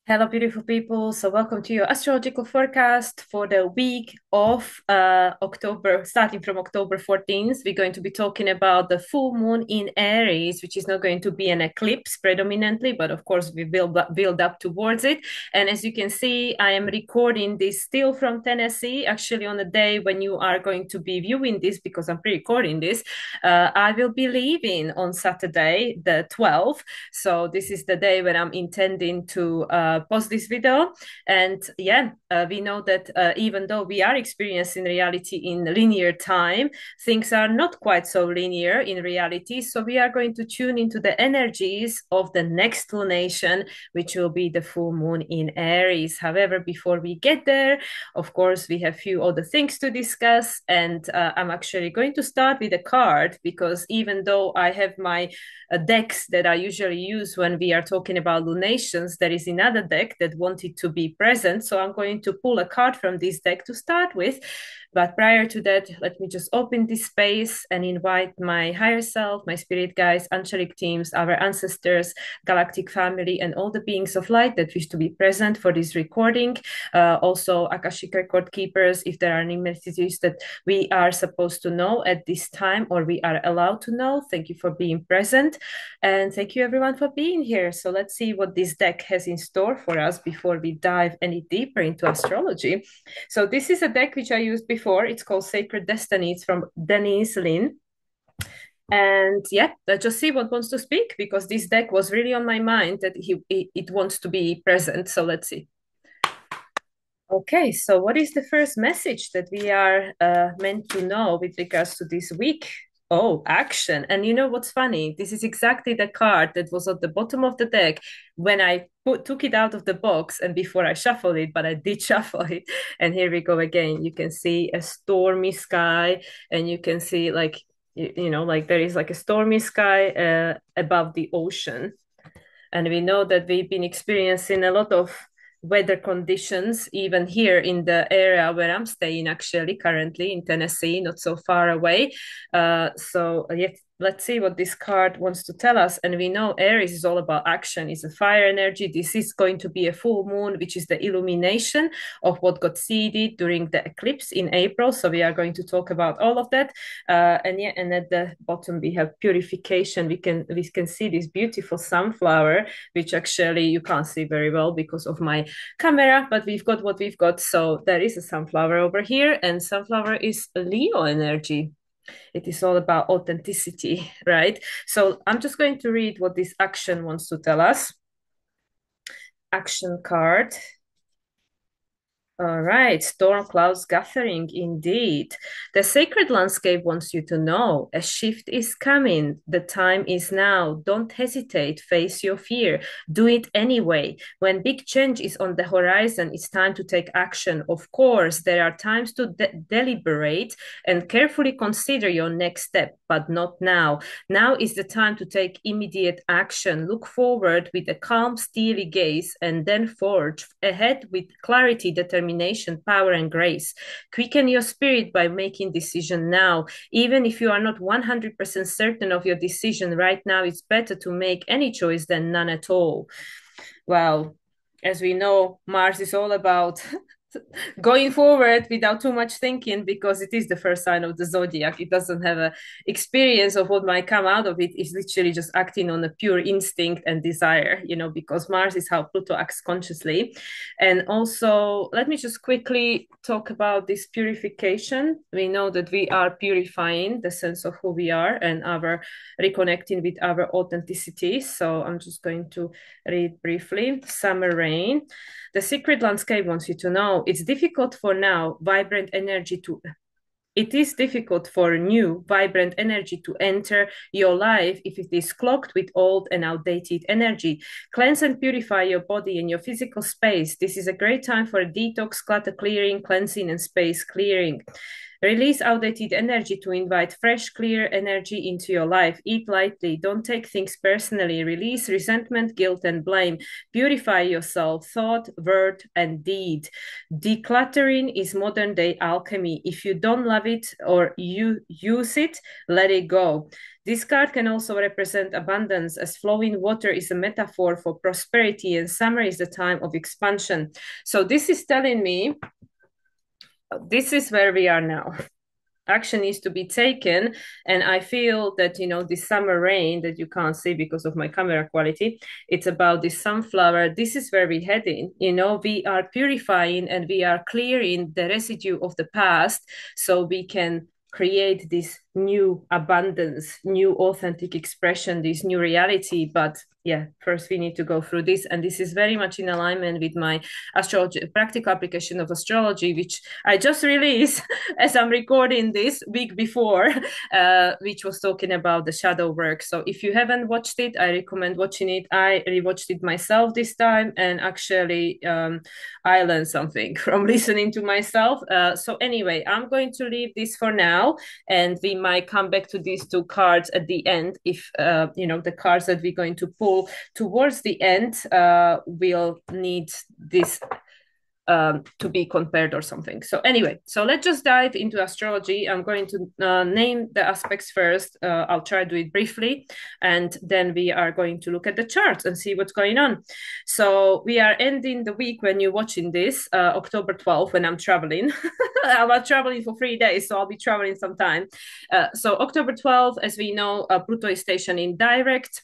Hello, beautiful people. So, welcome to your astrological forecast for the week of October, starting from October 14th. We're going to be talking about the full moon in Aries, which is not going to be an eclipse predominantly, but of course, we build up towards it. And as you can see, I am recording this still from Tennessee, actually, on the day when you are going to be viewing this, because I'm pre recording this. I will be leaving on Saturday, the 12th. So this is the day when I'm intending to post this video. And yeah, we know that even though we are experiencing reality in linear time, things are not quite so linear in reality. So we are going to tune into the energies of the next lunation, which will be the full moon in Aries. However, before we get there, of course, we have few other things to discuss. And I'm actually going to start with a card because even though I have my decks that I usually use when we are talking about lunations, there is another deck that wanted to be present. So I'm going to pull a card from this deck to start with. But prior to that, let me just open this space and invite my higher self, my spirit guides, angelic teams, our ancestors, galactic family, and all the beings of light that wish to be present for this recording. Also, Akashic record keepers, if there are any messages that we are supposed to know at this time or we are allowed to know, thank you for being present. And thank you everyone for being here. So let's see what this deck has in store for us before we dive any deeper into astrology. So this is a deck which I used before. It's called Sacred Destiny. It's from Denise Lin. And yeah, let's just see what wants to speak because this deck was really on my mind that it wants to be present. So let's see. Okay, so what is the first message that we are meant to know with regards to this week? Oh, action. And you know what's funny? This is exactly the card that was at the bottom of the deck when I took it out of the box and before I shuffled it, but I did shuffle it. And here we go again. You can see a stormy sky, and you can see, like, like there is like a stormy sky above the ocean. And we know that we've been experiencing a lot of weather conditions, even here in the area where I'm staying, actually, currently in Tennessee, not so far away. Yet, let's see what this card wants to tell us. And we know Aries is all about action, it's a fire energy. This is going to be a full moon, which is the illumination of what got seeded during the eclipse in April. So we are going to talk about all of that. And at the bottom we have purification. We can see this beautiful sunflower, which actually you can't see very well because of my camera, but we've got what we've got. So there is a sunflower over here, and sunflower is Leo energy. It is all about authenticity, right? So I'm just going to read what this action wants to tell us. Action card. All right, storm clouds gathering indeed. The sacred landscape wants you to know a shift is coming. The time is now. Don't hesitate. Face your fear. Do it anyway. When big change is on the horizon, it's time to take action. Of course, there are times to deliberate and carefully consider your next step, but not now. Now is the time to take immediate action. Look forward with a calm, steely gaze and then forge ahead with clarity, determination, power, and grace. Quicken your spirit by making decision now. Even if you are not 100% certain of your decision right now, it's better to make any choice than none at all. Well, as we know, Mars is all about going forward without too much thinking because it is the first sign of the zodiac. It doesn't have a experience of what might come out of it. It's literally just acting on a pure instinct and desire, because Mars is how Pluto acts consciously. And also, let me just quickly talk about this purification. We know that we are purifying the sense of who we are and our reconnecting with our authenticity. So I'm just going to read briefly. Summer rain. The secret landscape wants you to know it's difficult for now, vibrant energy to it is difficult for new, vibrant energy to enter your life if it is clogged with old and outdated energy. Cleanse and purify your body and your physical space. This is a great time for a detox, clutter clearing, cleansing, and space clearing. Release outdated energy to invite fresh, clear energy into your life. Eat lightly. Don't take things personally. Release resentment, guilt, and blame. Purify yourself, thought, word, and deed. Decluttering is modern day alchemy. If you don't love it or you use it, let it go. This card can also represent abundance, as flowing water is a metaphor for prosperity, and summer is the time of expansion. So, this is telling me this is where we are now. Action needs to be taken, and I feel that, this summer rain that you can't see because of my camera quality, it's about this sunflower. This is where we're heading. We are purifying and we are clearing the residue of the past, so we can create this new abundance, new authentic expression, this new reality. But yeah, first we need to go through this, and this is very much in alignment with my astrology practical application of astrology, which I just released as I'm recording this week before, which was talking about the shadow work. So if you haven't watched it, I recommend watching it. I rewatched it myself this time, and actually I learned something from listening to myself. So anyway, I'm going to leave this for now, and we might come back to these two cards at the end if the cards that we're going to pull towards the end will need this to be compared or something. So anyway, so let's just dive into astrology. I'm going to name the aspects first. I'll try to do it briefly, and then we are going to look at the charts and see what's going on. So we are ending the week when you're watching this, October 12th, when I'm traveling. I'm traveling for 3 days, so I'll be traveling sometime. So October 12th, as we know, Pluto is stationed in direct,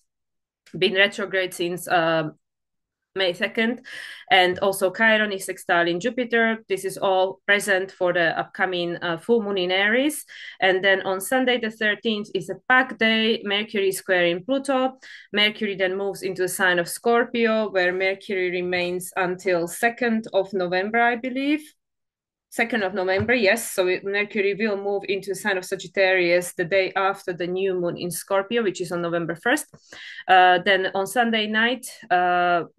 been retrograde since May 2nd, and also Chiron is sextile in Jupiter. This is all present for the upcoming full moon in Aries. And then on Sunday the 13th is a pack day. Mercury is square in Pluto. Mercury then moves into the sign of Scorpio, where Mercury remains until 2nd of November, I believe. 2nd of November, yes. So Mercury will move into the sign of Sagittarius the day after the new moon in Scorpio, which is on November 1st. Then on Sunday night,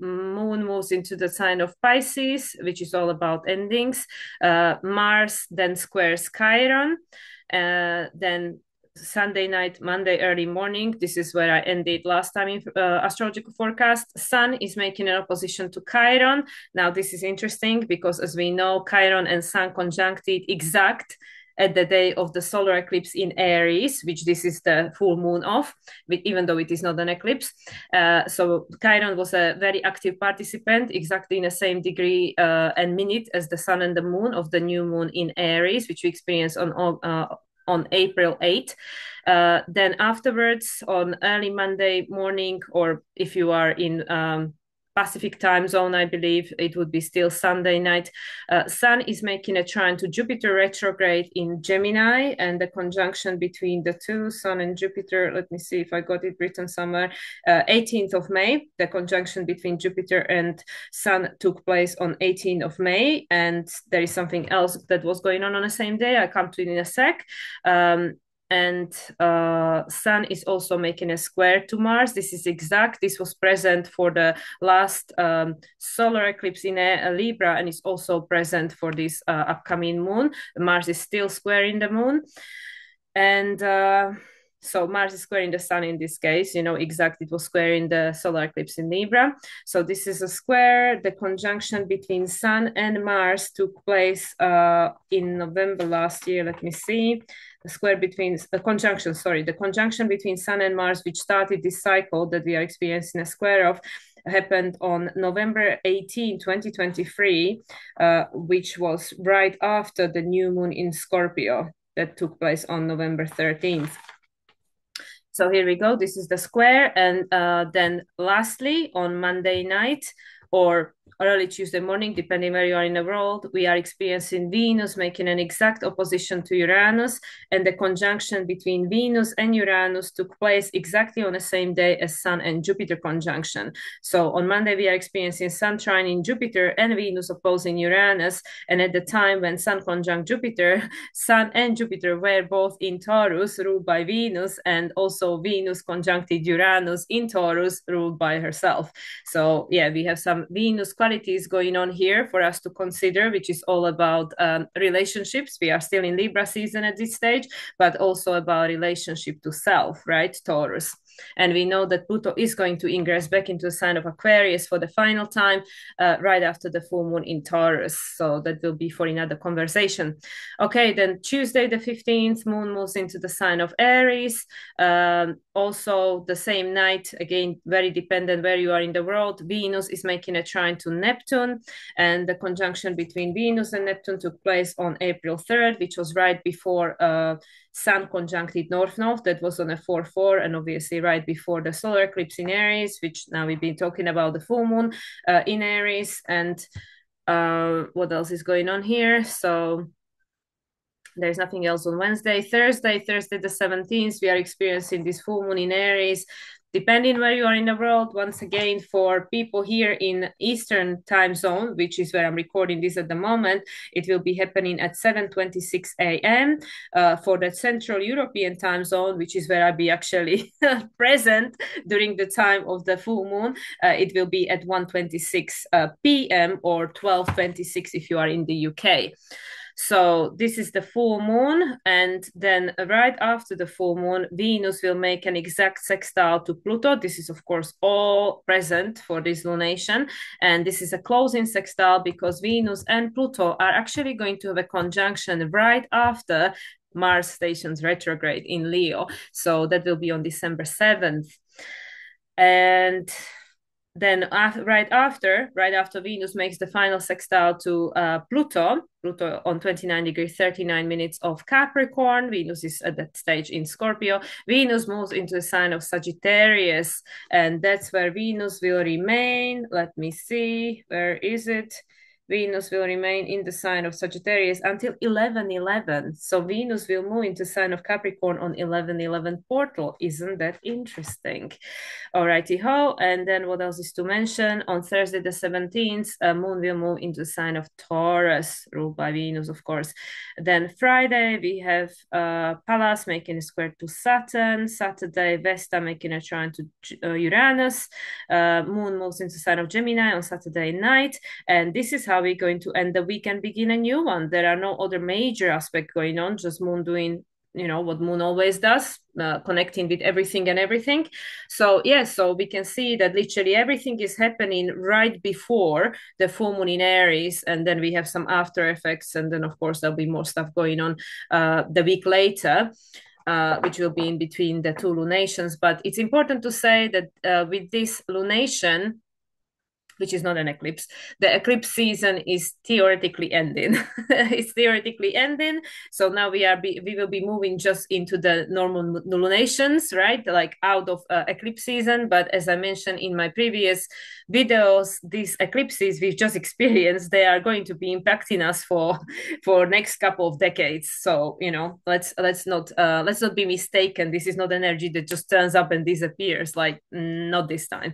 moon moves into the sign of Pisces, which is all about endings. Mars then squares Chiron. Then Sunday night, Monday early morning. This is where I ended last time in astrological forecast. Sun is making an opposition to Chiron. Now, this is interesting because, as we know, Chiron and Sun conjuncted exact at the day of the solar eclipse in Aries, which this is the full moon of, even though it is not an eclipse. So Chiron was a very active participant, exactly in the same degree and minute as the sun and the moon of the new moon in Aries, which we experience on April 8th. Then afterwards, on early Monday morning, or if you are in Pacific time zone, I believe it would be still Sunday night. Sun is making a trine to Jupiter retrograde in Gemini, and the conjunction between the two, Sun and Jupiter, let me see if I got it written somewhere, 18th of May. The conjunction between Jupiter and Sun took place on 18th of May, and there is something else that was going on the same day. I come to it in a sec. And Sun is also making a square to Mars. This is exact. This was present for the last solar eclipse in Libra, and is also present for this upcoming moon. Mars is still squaring the moon. And so Mars is squaring the Sun in this case, exact. It was squaring the solar eclipse in Libra. So this is a square. The conjunction between Sun and Mars took place in November last year. Let me see. The conjunction between Sun and Mars, which started this cycle that we are experiencing a square of, happened on November 18, 2023, which was right after the new moon in Scorpio that took place on November 13th. So here we go. This is the square. And then lastly, on Monday night, or early Tuesday morning, depending where you are in the world, we are experiencing Venus making an exact opposition to Uranus, and the conjunction between Venus and Uranus took place exactly on the same day as Sun and Jupiter conjunction. So on Monday, we are experiencing Sun trining Jupiter and Venus opposing Uranus, and at the time when Sun conjunct Jupiter, Sun and Jupiter were both in Taurus, ruled by Venus, and also Venus conjuncted Uranus in Taurus, ruled by herself. So yeah, we have some Venus qualities going on here for us to consider, which is all about relationships. We are still in Libra season at this stage, but also about relationship to self, right? Taurus. And we know that Pluto is going to ingress back into the sign of Aquarius for the final time right after the full moon in Taurus. So that will be for another conversation. Okay, then Tuesday the 15th, moon moves into the sign of Aries. Also, the same night, again, very dependent where you are in the world, Venus is making a trine to Neptune. And the conjunction between Venus and Neptune took place on April 3rd, which was right before Sun conjuncted North-North. That was on a 4-4, and obviously right before the solar eclipse in Aries, which now we've been talking about the full moon in Aries. And what else is going on here? So there's nothing else on Wednesday. Thursday the 17th, we are experiencing this full moon in Aries. Depending where you are in the world, once again, for people here in Eastern time zone, which is where I'm recording this at the moment, it will be happening at 7:26 a.m. For the Central European time zone, which is where I'll be actually present during the time of the full moon, it will be at 1:26 p.m. or 12:26 if you are in the UK. So this is the full moon, and then right after the full moon, Venus will make an exact sextile to Pluto. This is, of course, all present for this lunation, and this is a closing sextile because Venus and Pluto are actually going to have a conjunction right after Mars stations retrograde in Leo. So that will be on December 7th. And then right after Venus makes the final sextile to Pluto on 29 degrees 39 minutes of Capricorn. Venus is at that stage in Scorpio. Venus moves into the sign of Sagittarius, and that's where Venus will remain. Let me see, where is it? Venus will remain in the sign of Sagittarius until 11:11. So Venus will move into the sign of Capricorn on 11:11 portal. Isn't that interesting? Alrighty ho. And then what else is to mention? On Thursday the 17th, Moon will move into the sign of Taurus, ruled by Venus, of course. Then Friday, we have Pallas making a square to Saturn. Saturday, Vesta making a trine to Uranus. Moon moves into the sign of Gemini on Saturday night. And this is how we're going to end the week and begin a new one. There are no other major aspects going on, just Moon doing what Moon always does, connecting with everything and everything. So so we can see that literally everything is happening right before the full moon in Aries, and then we have some after effects, and then of course there'll be more stuff going on the week later. Which will be in between the two lunations. But it's important to say that with this lunation, which is not an eclipse, the eclipse season is theoretically ending. It's theoretically ending. So now we will be moving just into the normal lunations, right? Like out of eclipse season. But as I mentioned in my previous videos, these eclipses we've just experienced, they are going to be impacting us for next couple of decades. So let's not be mistaken. This is not energy that just turns up and disappears. Like not this time.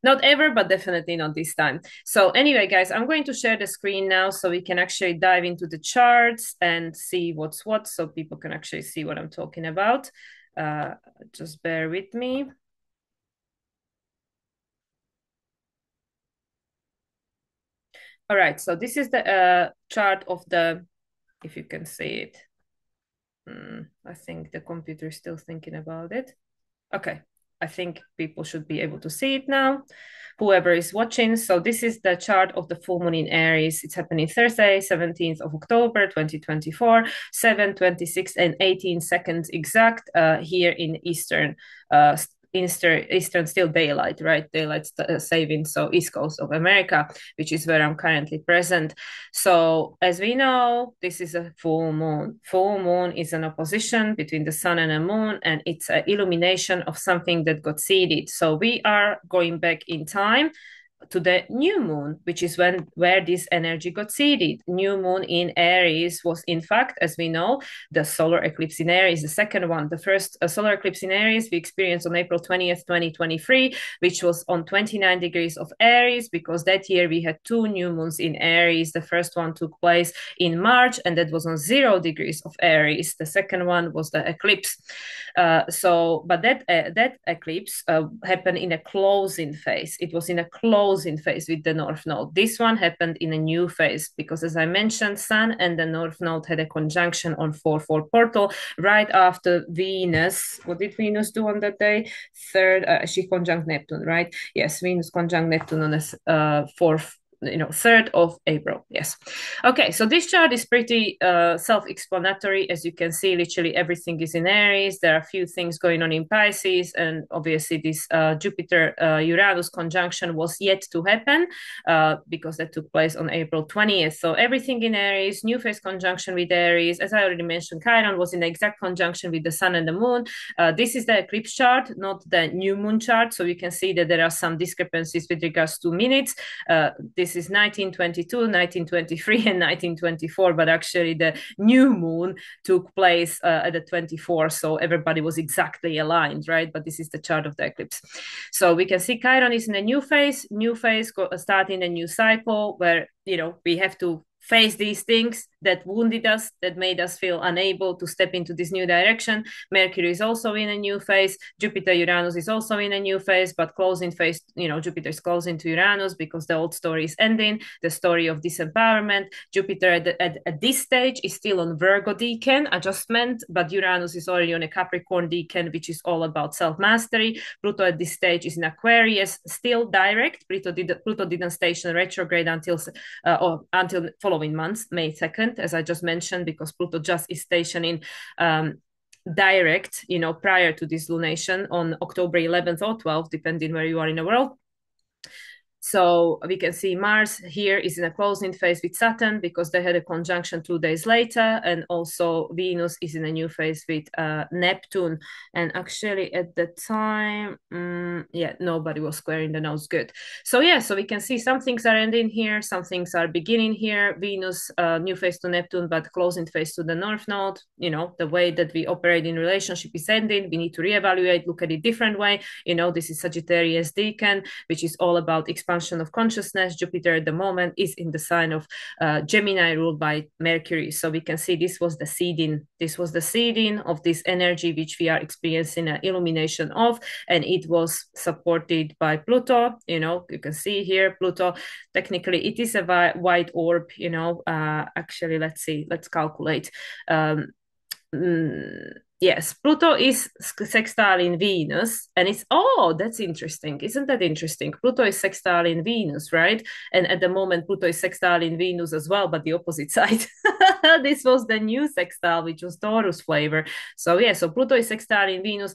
Not ever, but definitely not this time. So anyway, guys, I'm going to share the screen now so we can actually dive into the charts and see what's what, so people can actually see what I'm talking about. Just bear with me. All right, so this is the chart of the, if you can see it. I think the computer is still thinking about it. Okay, I think people should be able to see it now, whoever is watching. So this is the chart of the full moon in Aries. It's happening Thursday, 17th of October, 2024, 7:26 and 18 seconds exact here in Eastern still daylight, right? Daylight saving, so East Coast of America, which is where I'm currently present. So as we know, this is a full moon. Full moon is an opposition between the sun and the moon, and it's an illumination of something that got seeded. So we are going back in time to the new moon, which is where this energy got seeded. New moon in Aries was, in fact, as we know, the solar eclipse in Aries, the second one. The first solar eclipse in Aries we experienced on April 20th, 2023, which was on 29 degrees of Aries, because that year we had two new moons in Aries. The first one took place in March, and that was on 0 degrees of Aries. The second one was the eclipse. But that eclipse happened in a closing phase. It was in a closing closing phase with the North Node. This one happened in a new phase because, as I mentioned, Sun and the North Node had a conjunction on 4-4 portal right after Venus. What did Venus do on that day? Third, she conjunct Neptune, right? Yes, Venus conjunct Neptune on the 4th, 3rd of April. Yes. Okay, so this chart is pretty self-explanatory. As you can see, literally everything is in Aries. There are a few things going on in Pisces, and obviously this Jupiter-Uranus conjunction was yet to happen because that took place on April 20th. So everything in Aries, new phase conjunction with Aries. As I already mentioned, Chiron was in exact conjunction with the Sun and the Moon. This is the eclipse chart, not the new moon chart. So you can see that there are some discrepancies with regards to minutes. This is 1922, 1923, and 1924, but actually the new moon took place at the 24th, so everybody was exactly aligned, right? But this is the chart of the eclipse. So we can see Chiron is in a new phase, starting a new cycle where, we have to face these things that wounded us, that made us feel unable to step into this new direction. Mercury is also in a new phase. Jupiter, Uranus is also in a new phase, but closing phase, Jupiter is closing to Uranus because the old story is ending, the story of disempowerment. Jupiter at this stage is still on Virgo decan adjustment, but Uranus is already on a Capricorn decan, which is all about self-mastery. Pluto at this stage is in Aquarius, still direct. Pluto didn't station retrograde until following month, May 2nd, as I just mentioned, because Pluto just is stationing direct, prior to this lunation on October 11th or 12th, depending where you are in the world. So we can see Mars here is in a closing phase with Saturn because they had a conjunction 2 days later. And also Venus is in a new phase with Neptune. And actually at the time, nobody was squaring the nodes good. So so we can see some things are ending here, some things are beginning here. Venus, new phase to Neptune, but closing phase to the North Node. The way that we operate in relationship is ending. We need to reevaluate, look at it different way. This is Sagittarius decan, which is all about expansion of consciousness. Jupiter at the moment is in the sign of Gemini, ruled by Mercury. So we can see this was the seeding. This was the seeding of this energy which we are experiencing an illumination of, and it was supported by Pluto. You can see here Pluto. Technically, it is a white orb. Actually, let's calculate. Yes, Pluto is sextile in Venus, and that's interesting. Isn't that interesting? Pluto is sextile in Venus, right? And at the moment, Pluto is sextile in Venus as well, but the opposite side. This was the new sextile, which was Taurus flavor. So Pluto is sextile in Venus.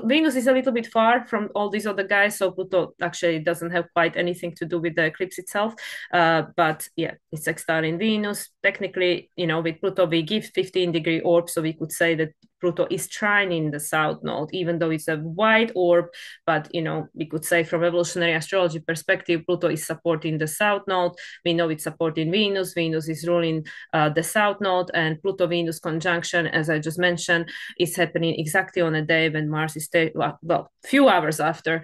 Venus is a little bit far from all these other guys, so Pluto actually doesn't have quite anything to do with the eclipse itself. But it's sextile in Venus. Technically, with Pluto, we give 15-degree orb, so we could say that Pluto is trining the South Node, even though it's a wide orb. But, we could say from evolutionary astrology perspective, Pluto is supporting the South Node. We know it's supporting Venus. Venus is ruling the South Node, and Pluto-Venus conjunction, as I just mentioned, is happening exactly on a day when Mars is, few hours after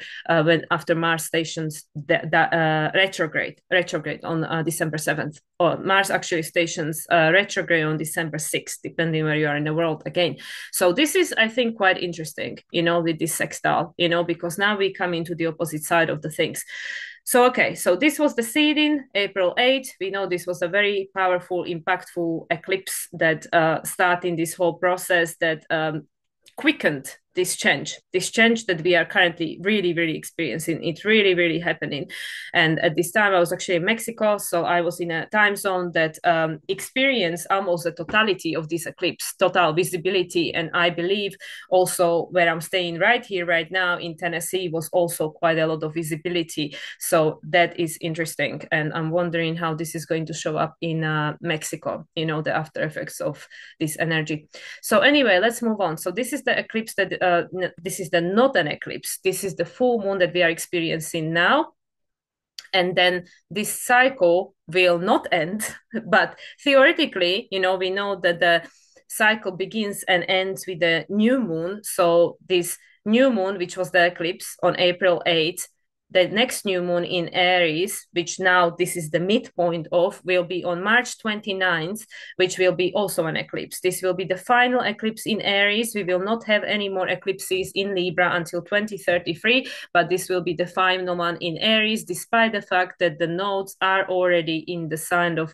Mars stations retrograde on December 7th. Or Mars actually stations retrograde on December 6th, depending where you are in the world again. So this is, I think, quite interesting, with this sextile, because now we come into the opposite side of the things. So this was the seeding, April 8th. We know this was a very powerful, impactful eclipse that starting this whole process that quickened this change that we are currently really, really experiencing. It's really, really happening. And at this time, I was actually in Mexico. So I was in a time zone that experienced almost the totality of this eclipse, total visibility. And I believe also where I'm staying right here, right now in Tennessee, was also quite a lot of visibility. So that is interesting. And I'm wondering how this is going to show up in Mexico, the after effects of this energy. So anyway, let's move on. So this is the eclipse that this is not an eclipse. This is the full moon that we are experiencing now. And then this cycle will not end, but theoretically, we know that the cycle begins and ends with the new moon. So this new moon, which was the eclipse on April 8th, the next new moon in Aries, which now this is the midpoint of, will be on March 29th, which will be also an eclipse. This will be the final eclipse in Aries. We will not have any more eclipses in Libra until 2033, but this will be the final one in Aries, despite the fact that the nodes are already in the sign of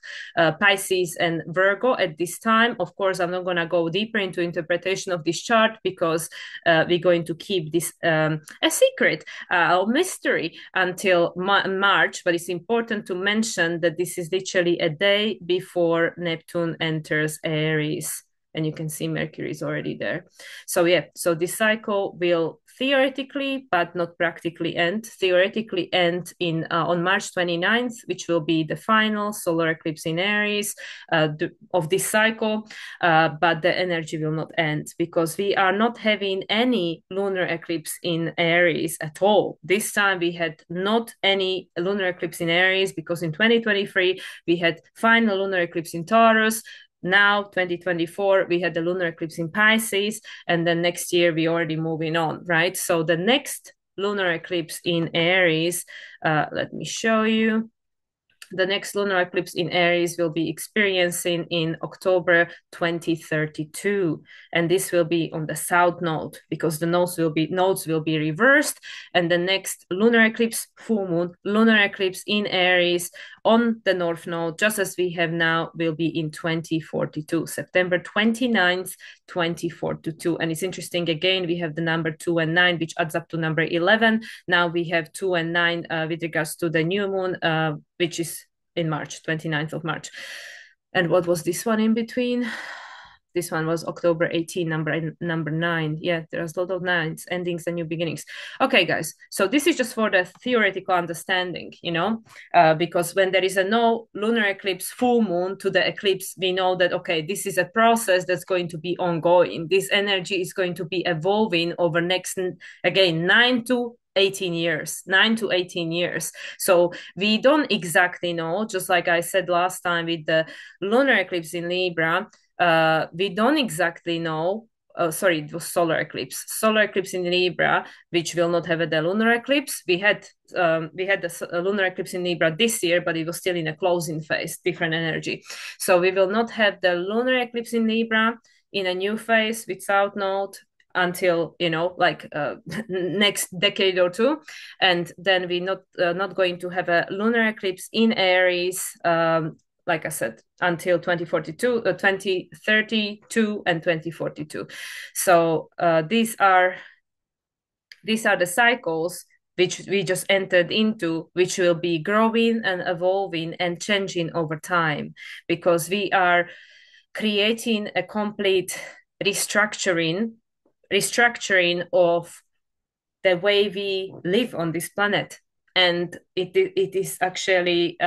Pisces and Virgo at this time. Of course, I'm not going to go deeper into interpretation of this chart because we're going to keep this a secret, a mystery until March, but it's important to mention that this is literally a day before Neptune enters Aries. And you can see Mercury is already there. So yeah, so this cycle will theoretically, but not practically end. Theoretically end in on March 29th, which will be the final solar eclipse in Aries of this cycle. But the energy will not end because we are not having any lunar eclipse in Aries at all. This time we had not any lunar eclipse in Aries because in 2023 we had final lunar eclipse in Taurus. Now 2024 we had the lunar eclipse in Pisces, and then next year we already moving on, right? So the next lunar eclipse in Aries, let me show you. The next lunar eclipse in Aries will be experiencing in October 2032, and this will be on the south node because the nodes will be reversed, and the next lunar eclipse, full moon lunar eclipse in Aries on the north node, just as we have now, will be in 2042, September 29th, 2042. And it's interesting, again, we have the number 2 and 9, which adds up to number 11. Now we have 2 and 9 with regards to the new moon, which is in March, 29th of March. And what was this one in between? This one was October 18, number 9. Yeah, there's a lot of nines, endings and new beginnings. Okay, guys, so this is just for the theoretical understanding, because when there is a no lunar eclipse, full moon to the eclipse, we know that, okay, this is a process that's going to be ongoing. This energy is going to be evolving over next, again, 9 to 18 years, 9 to 18 years. So we don't exactly know, just like I said last time with the lunar eclipse in Libra, we don't exactly know. Sorry, it was solar eclipse. Solar eclipse in Libra, which will not have the lunar eclipse. We had the lunar eclipse in Libra this year, but it was still in a closing phase, different energy. So we will not have the lunar eclipse in Libra in a new phase with south node until next decade or two, and then we're not going to have a lunar eclipse in Aries, like I said, until 2042, 2032 and 2042. So these are the cycles which we just entered into, which will be growing and evolving and changing over time, because we are creating a complete restructuring of the way we live on this planet. And it is actually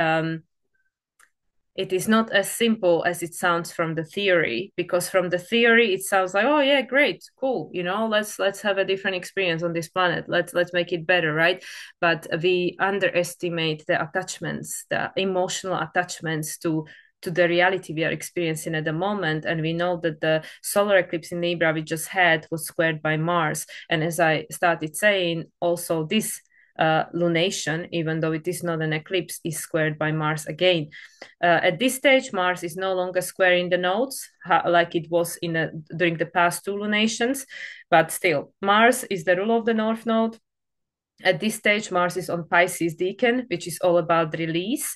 it is not as simple as it sounds from the theory, because from the theory it sounds like, oh yeah, great, cool, let's have a different experience on this planet, let's make it better, right? But we underestimate the attachments, the emotional attachments to the reality we are experiencing at the moment. And we know that the solar eclipse in Libra we just had was squared by Mars. And as I started saying, also this lunation, even though it is not an eclipse, is squared by Mars again. At this stage, Mars is no longer squaring the nodes like it was during the past two lunations, but still, Mars is the ruler of the North Node. At this stage, Mars is on Pisces Decan, which is all about release.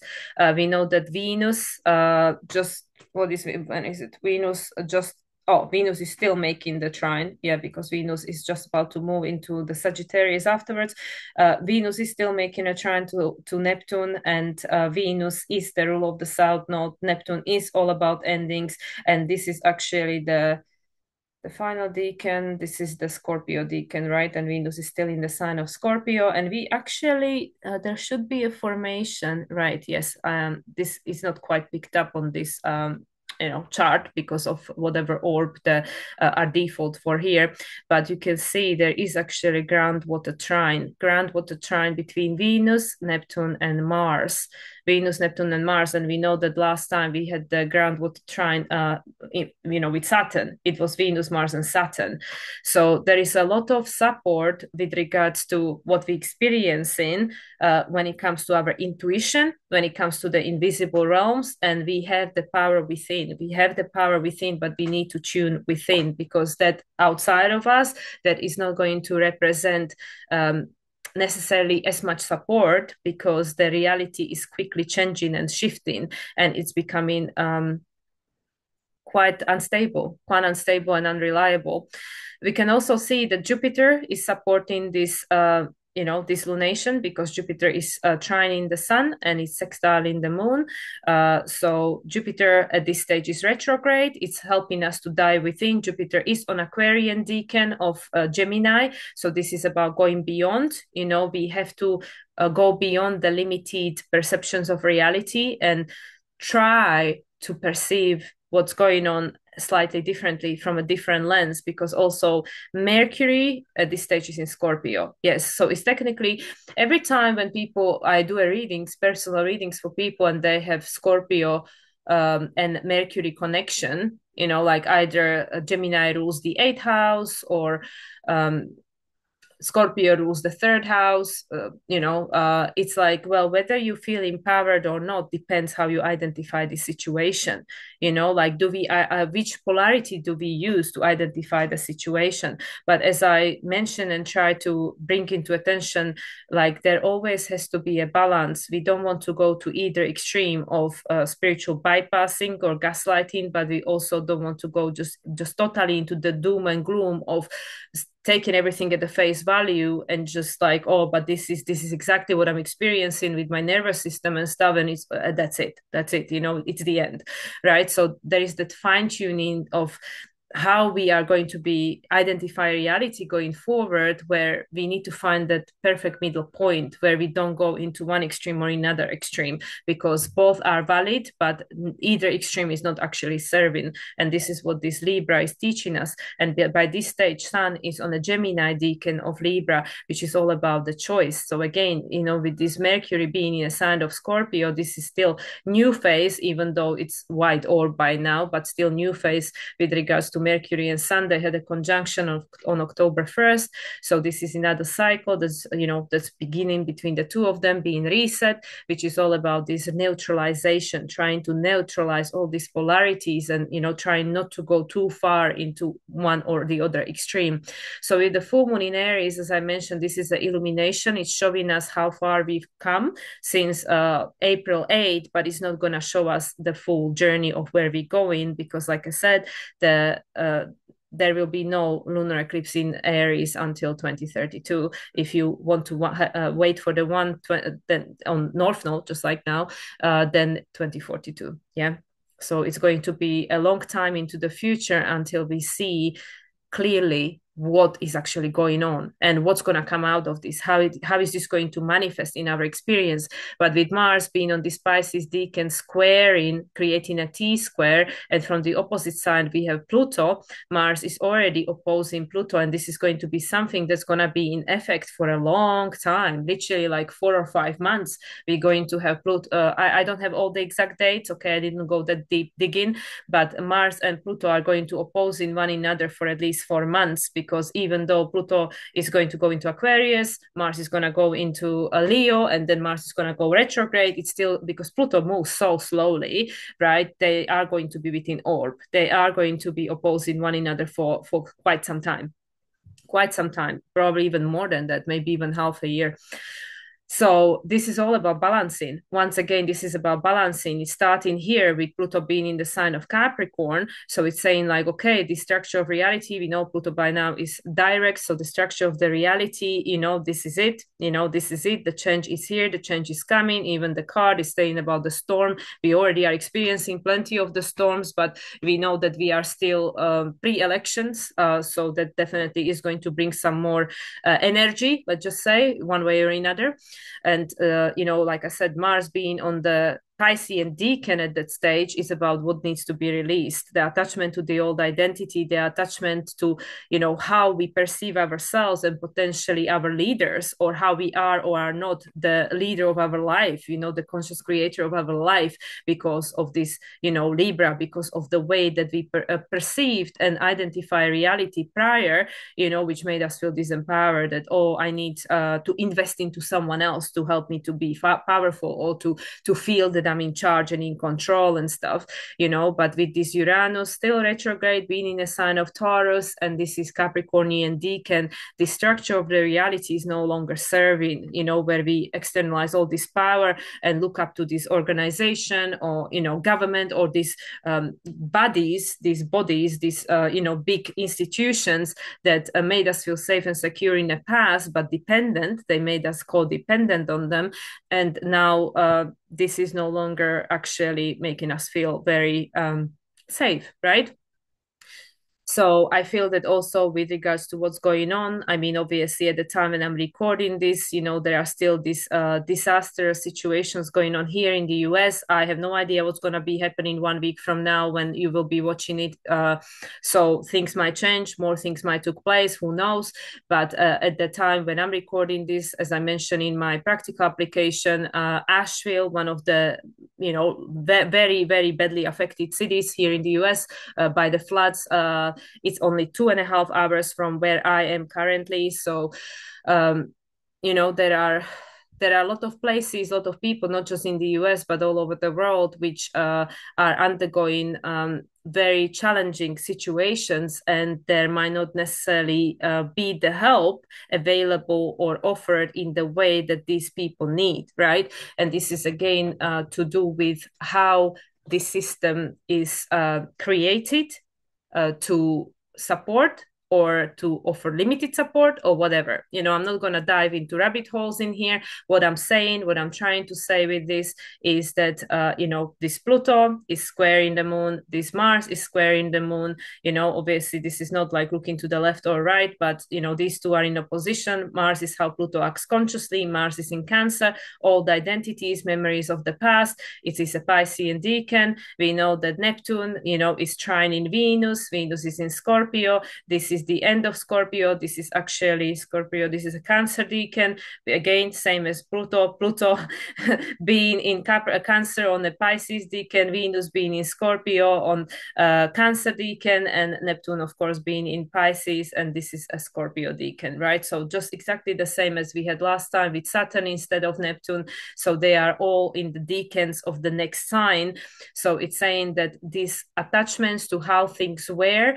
We know that Venus when is it? Venus is still making the trine. Yeah, because Venus is just about to move into the Sagittarius afterwards. Venus is still making a trine to Neptune, and Venus is the rule of the South Node. Neptune is all about endings, and this is actually the final decan. This is the Scorpio decan, right? And Venus is still in the sign of Scorpio. And we actually, there should be a formation, right? Yes. This is not quite picked up on this chart because of whatever orb the are default for here. But you can see there is actually groundwater trine between Venus, Neptune, and Mars. Venus, Neptune, and Mars. And we know that last time we had the groundwater trine, with Saturn. It was Venus, Mars, and Saturn. So there is a lot of support with regards to what we experience in when it comes to our intuition, when it comes to the invisible realms, and we have the power within. We have the power within, but we need to tune within, because that outside of us, that is not going to represent necessarily as much support, because the reality is quickly changing and shifting, and it's becoming quite unstable and unreliable. We can also see that Jupiter is supporting this lunation, because Jupiter is trining the sun and it's sextiling the moon. So Jupiter at this stage is retrograde. It's helping us to dive within. Jupiter is on Aquarian decan of Gemini. So this is about going beyond. We have to go beyond the limited perceptions of reality and try to perceive what's going on slightly differently from a different lens, because also Mercury at this stage is in Scorpio. Yes, so it's technically every time when I do personal readings for people, and they have Scorpio and Mercury connection, like either Gemini rules the eighth house, or Scorpio rules the third house. It's like, well, whether you feel empowered or not depends how you identify the situation. Like, do we, which polarity do we use to identify the situation? But as I mentioned and try to bring into attention, like, there always has to be a balance. We don't want to go to either extreme of spiritual bypassing or gaslighting, but we also don't want to go just totally into the doom and gloom of taking everything at the face value and just like, oh, but this is exactly what I'm experiencing with my nervous system and stuff, and it's that's it, it's the end, right? So there is that fine tuning of how we are going to be identify reality going forward, where we need to find that perfect middle point where we don't go into one extreme or another extreme, because both are valid, but either extreme is not actually serving. And this is what this Libra is teaching us. And by this stage, Sun is on a Gemini decan of Libra, which is all about the choice. So again, with this Mercury being in a sign of Scorpio, this is still new phase, even though it's wide orb by now, but still new phase with regards to Mercury and Sun. They had a conjunction on October 1st. So this is another cycle that's beginning between the two of them, being reset, which is all about this neutralization, trying to neutralize all these polarities and, trying not to go too far into one or the other extreme. So with the full moon in Aries, as I mentioned, this is the illumination. It's showing us how far we've come since April 8th, but it's not going to show us the full journey of where we're going, because like I said, there will be no lunar eclipse in Aries until 2032. If you want to wait for the one then on North Node, just like now, then 2042. Yeah. So it's going to be a long time into the future until we see clearly what is actually going on and what's going to come out of this. How is this going to manifest in our experience? But with Mars being on this Pisces decan squaring, creating a T-square, and from the opposite side we have Pluto. Mars is already opposing Pluto, and this is going to be something that's going to be in effect for a long time, literally like 4 or 5 months. We're going to have Pluto. I don't have all the exact dates. Okay, I didn't go that deep digging, but Mars and Pluto are going to oppose in one another for at least 4 months, because even though Pluto is going to go into Aquarius, Mars is going to go into a Leo, and then Mars is going to go retrograde. It's still, because Pluto moves so slowly, right? They are going to be within orb. They are going to be opposing one another for quite some time, probably even more than that, maybe even half a year. So this is all about balancing. Once again, this is about balancing. It's starting here with Pluto being in the sign of Capricorn. So it's saying like, okay, the structure of reality, we know Pluto by now is direct. So the structure of the reality, this is it. This is it. The change is here. The change is coming. Even the card is saying about the storm. We already are experiencing plenty of the storms, but we know that we are still pre-elections. So that definitely is going to bring some more energy, let's just say, one way or another. And like I said, Mars being on the Piscean decan at that stage is about what needs to be released, the attachment to the old identity, the attachment to, how we perceive ourselves and potentially our leaders, or how we are or are not the leader of our life, the conscious creator of our life, because of this, Libra, because of the way that we perceived and identify reality prior, which made us feel disempowered, that, oh, I need to invest into someone else to help me to be powerful, or to feel that I'm in charge and in control and stuff, but with this Uranus still retrograde, being in a sign of Taurus, and this is Capricornian decan, the structure of the reality is no longer serving, where we externalize all this power and look up to this organization, or, government, or these bodies, these big institutions that made us feel safe and secure in the past, but dependent. They made us codependent on them. And now this is no longer actually making us feel very safe, right? So I feel that also with regards to what's going on, I mean, obviously at the time when I'm recording this, there are still these disastrous situations going on here in the US. I have no idea what's going to be happening 1 week from now when you will be watching it. So things might change, more things might take place, who knows? But at the time when I'm recording this, as I mentioned in my practical application, Asheville, one of the, very, very badly affected cities here in the US by the floods, it's only 2.5 hours from where I am currently. So, there are a lot of places, a lot of people, not just in the US, but all over the world, which are undergoing very challenging situations, and there might not necessarily be the help available or offered in the way that these people need, right? And this is again to do with how this system is created to support or to offer limited support or whatever. I'm not going to dive into rabbit holes in here. What I'm saying, what I'm trying to say with this is that, this Pluto is squaring the moon, this Mars is squaring the moon. Obviously, this is not like looking to the left or right, but, these two are in opposition. Mars is how Pluto acts consciously. Mars is in Cancer, old identities, memories of the past. It is a Piscean decan. We know that Neptune, is trining Venus. Venus is in Scorpio. This is the end of Scorpio. This is actually Scorpio. This is a Cancer decan. Again, same as Pluto. Pluto being in Cancer on the Pisces decan, Venus being in Scorpio on Cancer decan, and Neptune, of course, being in Pisces, and this is a Scorpio decan, right? So just exactly the same as we had last time with Saturn instead of Neptune. So they are all in the decans of the next sign. So it's saying that these attachments to how things were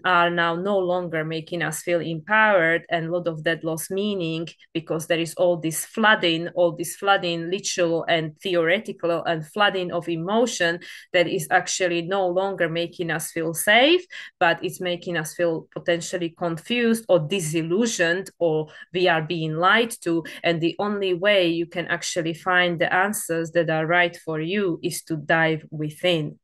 are now no longer making us feel empowered, and a lot of that lost meaning because there is all this flooding, literal and theoretical, and flooding of emotion that is actually no longer making us feel safe, but it's making us feel potentially confused or disillusioned, or we are being lied to. And the only way you can actually find the answers that are right for you is to dive within.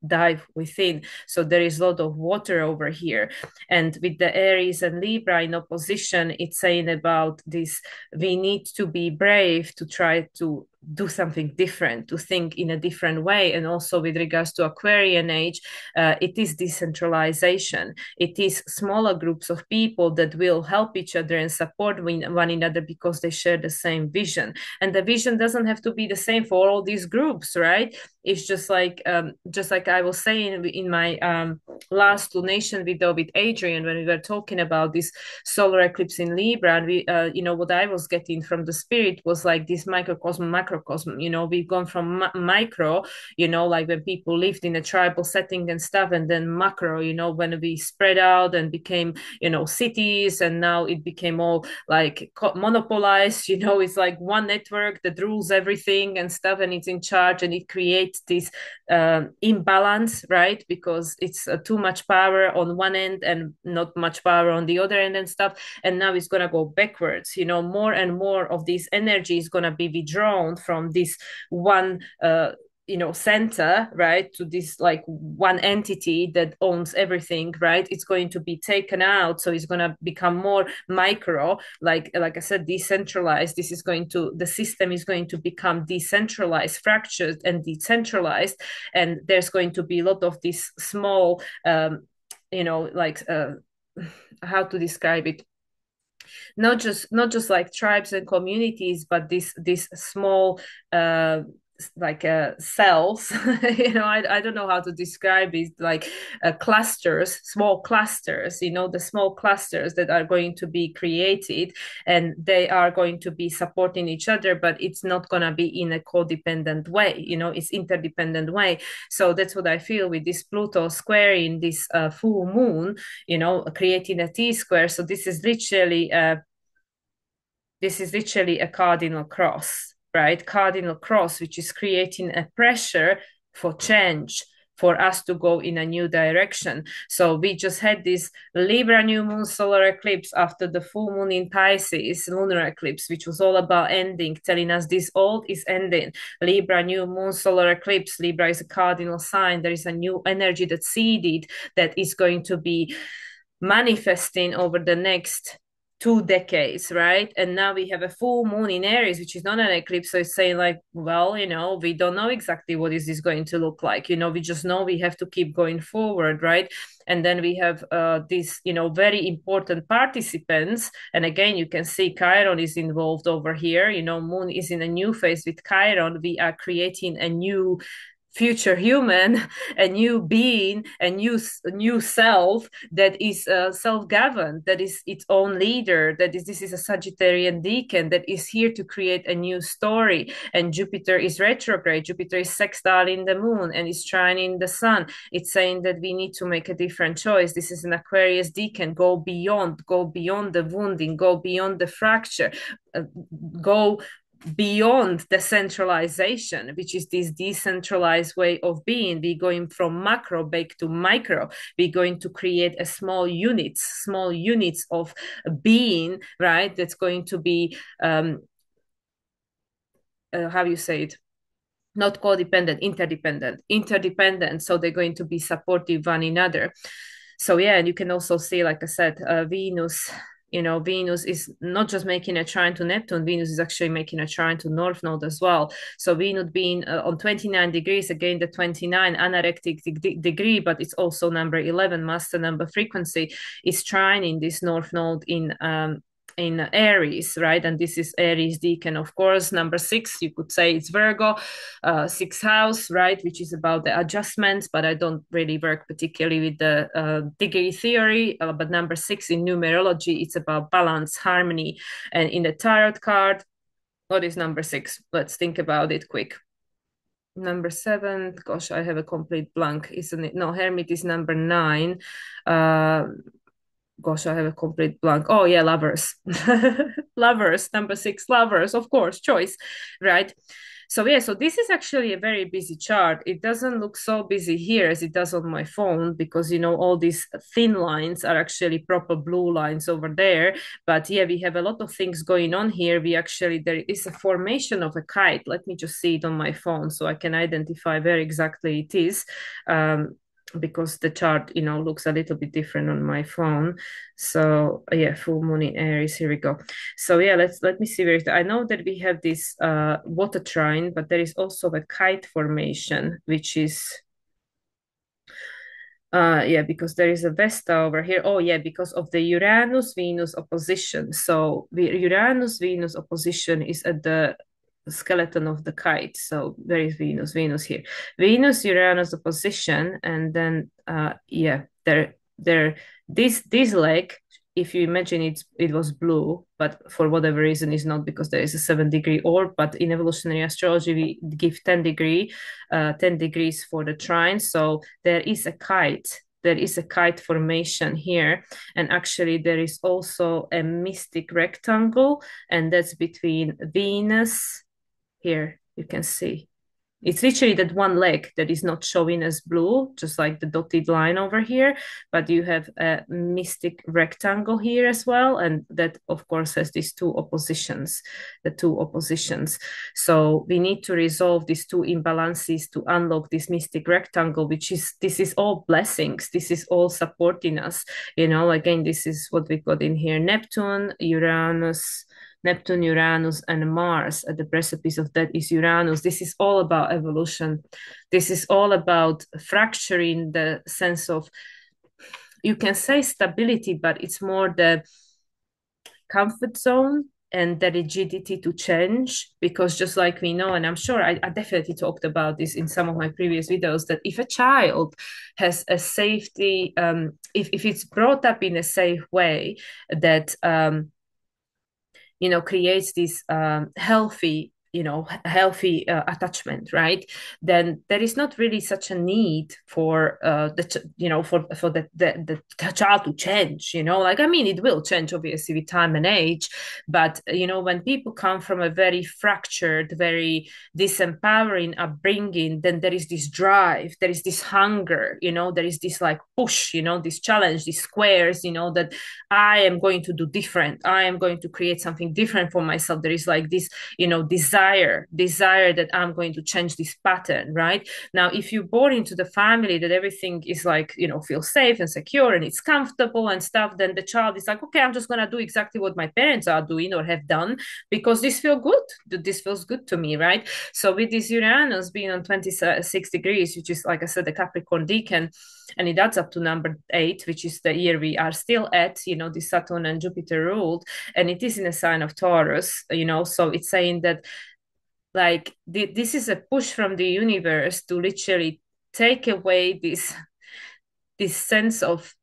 So there is a lot of water over here. And with the Aries and Libra in opposition, it's saying about this, we need to be brave to try to do something different, to think in a different way. And also with regards to Aquarian age, it is decentralization. It is smaller groups of people that will help each other and support one another because they share the same vision. And the vision doesn't have to be the same for all these groups, right? It's just like I was saying in my last lunation video with Adrian, when we were talking about this solar eclipse in Libra, and we, what I was getting from the spirit was like this microcosm, macrocosm. We've gone from micro, like when people lived in a tribal setting and stuff, and then macro, when we spread out and became, cities, and now it became all like monopolized. It's like one network that rules everything and stuff, and it's in charge, and it creates this imbalance, right? Because it's too much power on one end and not much power on the other end and stuff. And now it's going to go backwards. More and more of this energy is going to be withdrawn from this one center, right, to this like one entity that owns everything, right, it's going to be taken out, so it's going to become more micro, like I said, decentralized. This is going to the system is going to become decentralized, fractured and decentralized, and there's going to be a lot of these small like how to describe it, not just like tribes and communities, but this small cells. I don't know how to describe it, like clusters, small clusters, the small clusters that are going to be created, and they are going to be supporting each other, but it's not going to be in a codependent way, it's interdependent way. So that's what I feel with this Pluto square in this full moon, creating a T square. So this is literally a cardinal cross, right? Cardinal cross, which is creating a pressure for change, for us to go in a new direction. So we just had this Libra new moon solar eclipse after the full moon in Pisces lunar eclipse, which was all about ending, telling us this old is ending. Libra new moon solar eclipse. Libra is a cardinal sign. There is a new energy that's seeded that is going to be manifesting over the next 2 decades, right? And now we have a full moon in Aries, which is not an eclipse. So it's saying like, well, we don't know exactly what is this going to look like. We just know we have to keep going forward, right? And then we have these, very important participants. And again, you can see Chiron is involved over here. Moon is in a new phase with Chiron. We are creating a new future human, a new being, a new self that is self-governed, that is its own leader, this is a Sagittarian decan that is here to create a new story. And Jupiter is retrograde. Jupiter is sextile in the moon and is trining the sun. It's saying that we need to make a different choice. This is an Aquarius decan. Go beyond the wounding, go beyond the fracture, go beyond the centralization, which is this decentralized way of being. We're going from macro back to micro. We're going to create a small units of being, right? That's going to be how you say it, not codependent, interdependent. So they're going to be supportive one another. So yeah, and you can also see, like I said, Venus. Venus is not just making a trine to Neptune. Venus is actually making a trine to North Node as well. So Venus being on 29 degrees, again, the 29 anarectic degree, but it's also number 11, master number frequency, is trining this North Node in Aries, right? And this is Aries decan, of course. Number 6, you could say it's Virgo, sixth house, right? Which is about the adjustments, but I don't really work particularly with the degree theory. But number 6 in numerology, it's about balance, harmony. And in the tarot card, what is number 6? Let's think about it quick. Number 7, gosh, I have a complete blank, isn't it? No, Hermit is number 9. Gosh, I have a complete blank. Oh yeah, lovers. Lovers, number 6, lovers, of course, choice, right? So yeah, so this is actually a very busy chart. It doesn't look so busy here as it does on my phone, because all these thin lines are actually proper blue lines over there. But yeah, we have a lot of things going on here. There is a formation of a kite. Let me just see it on my phone so I can identify where exactly it is. Because the chart, looks a little bit different on my phone. So yeah, full moon in Aries. Here we go. So yeah, let me see where I know that we have this water trine, but there is also a kite formation, which is yeah, because there is a Vesta over here. Oh yeah, because of the Uranus Venus opposition. So the Uranus Venus opposition is at the skeleton of the kite. So there is Venus here, Venus Uranus opposition. And then yeah, there this leg, if you imagine it was blue, but for whatever reason is not, because there is a 7-degree orb. But in evolutionary astrology we give 10 degrees for the trine. So there is a kite formation here. And actually there is also a mystic rectangle, and that's between Venus, here you can see, It's literally that one leg that is not showing as blue, just like the dotted line over here. But you have a mystic rectangle here as well. And that, of course, has these two oppositions, the two oppositions. So we need to resolve these two imbalances to unlock this mystic rectangle, which is, this is all blessings. This is all supporting us. Again, this is what we got in here: Neptune, Uranus, and Mars. At the precipice of that is Uranus. This is all about evolution. This is all about fracturing the sense of, you can say stability, but it's more the comfort zone and the rigidity to change. Because just like we know, and I'm sure I definitely talked about this in some of my previous videos, that if a child has a safety, if it's brought up in a safe way, that creates this healthy attachment, right? Then there is not really such a need for the child to change. Like, I mean, it will change obviously with time and age, but when people come from a very fractured, very disempowering upbringing, then there is this drive, there is this hunger, there is this like push, this challenge, these squares, that I am going to do different. I am going to create something different for myself. There is like this, desire that I'm going to change this pattern, right? Now, if you're born into the family that everything is like, feel safe and secure and it's comfortable and stuff, then the child is like, okay, I'm just going to do exactly what my parents are doing or have done because this feels good. This feels good to me, right? So with this Uranus being on 26 degrees, which is, like I said, the Capricorn decan, and it adds up to number 8, which is the year we are still at, the Saturn and Jupiter ruled, and it is in a sign of Taurus, so it's saying that, like, this is a push from the universe to literally take away this sense of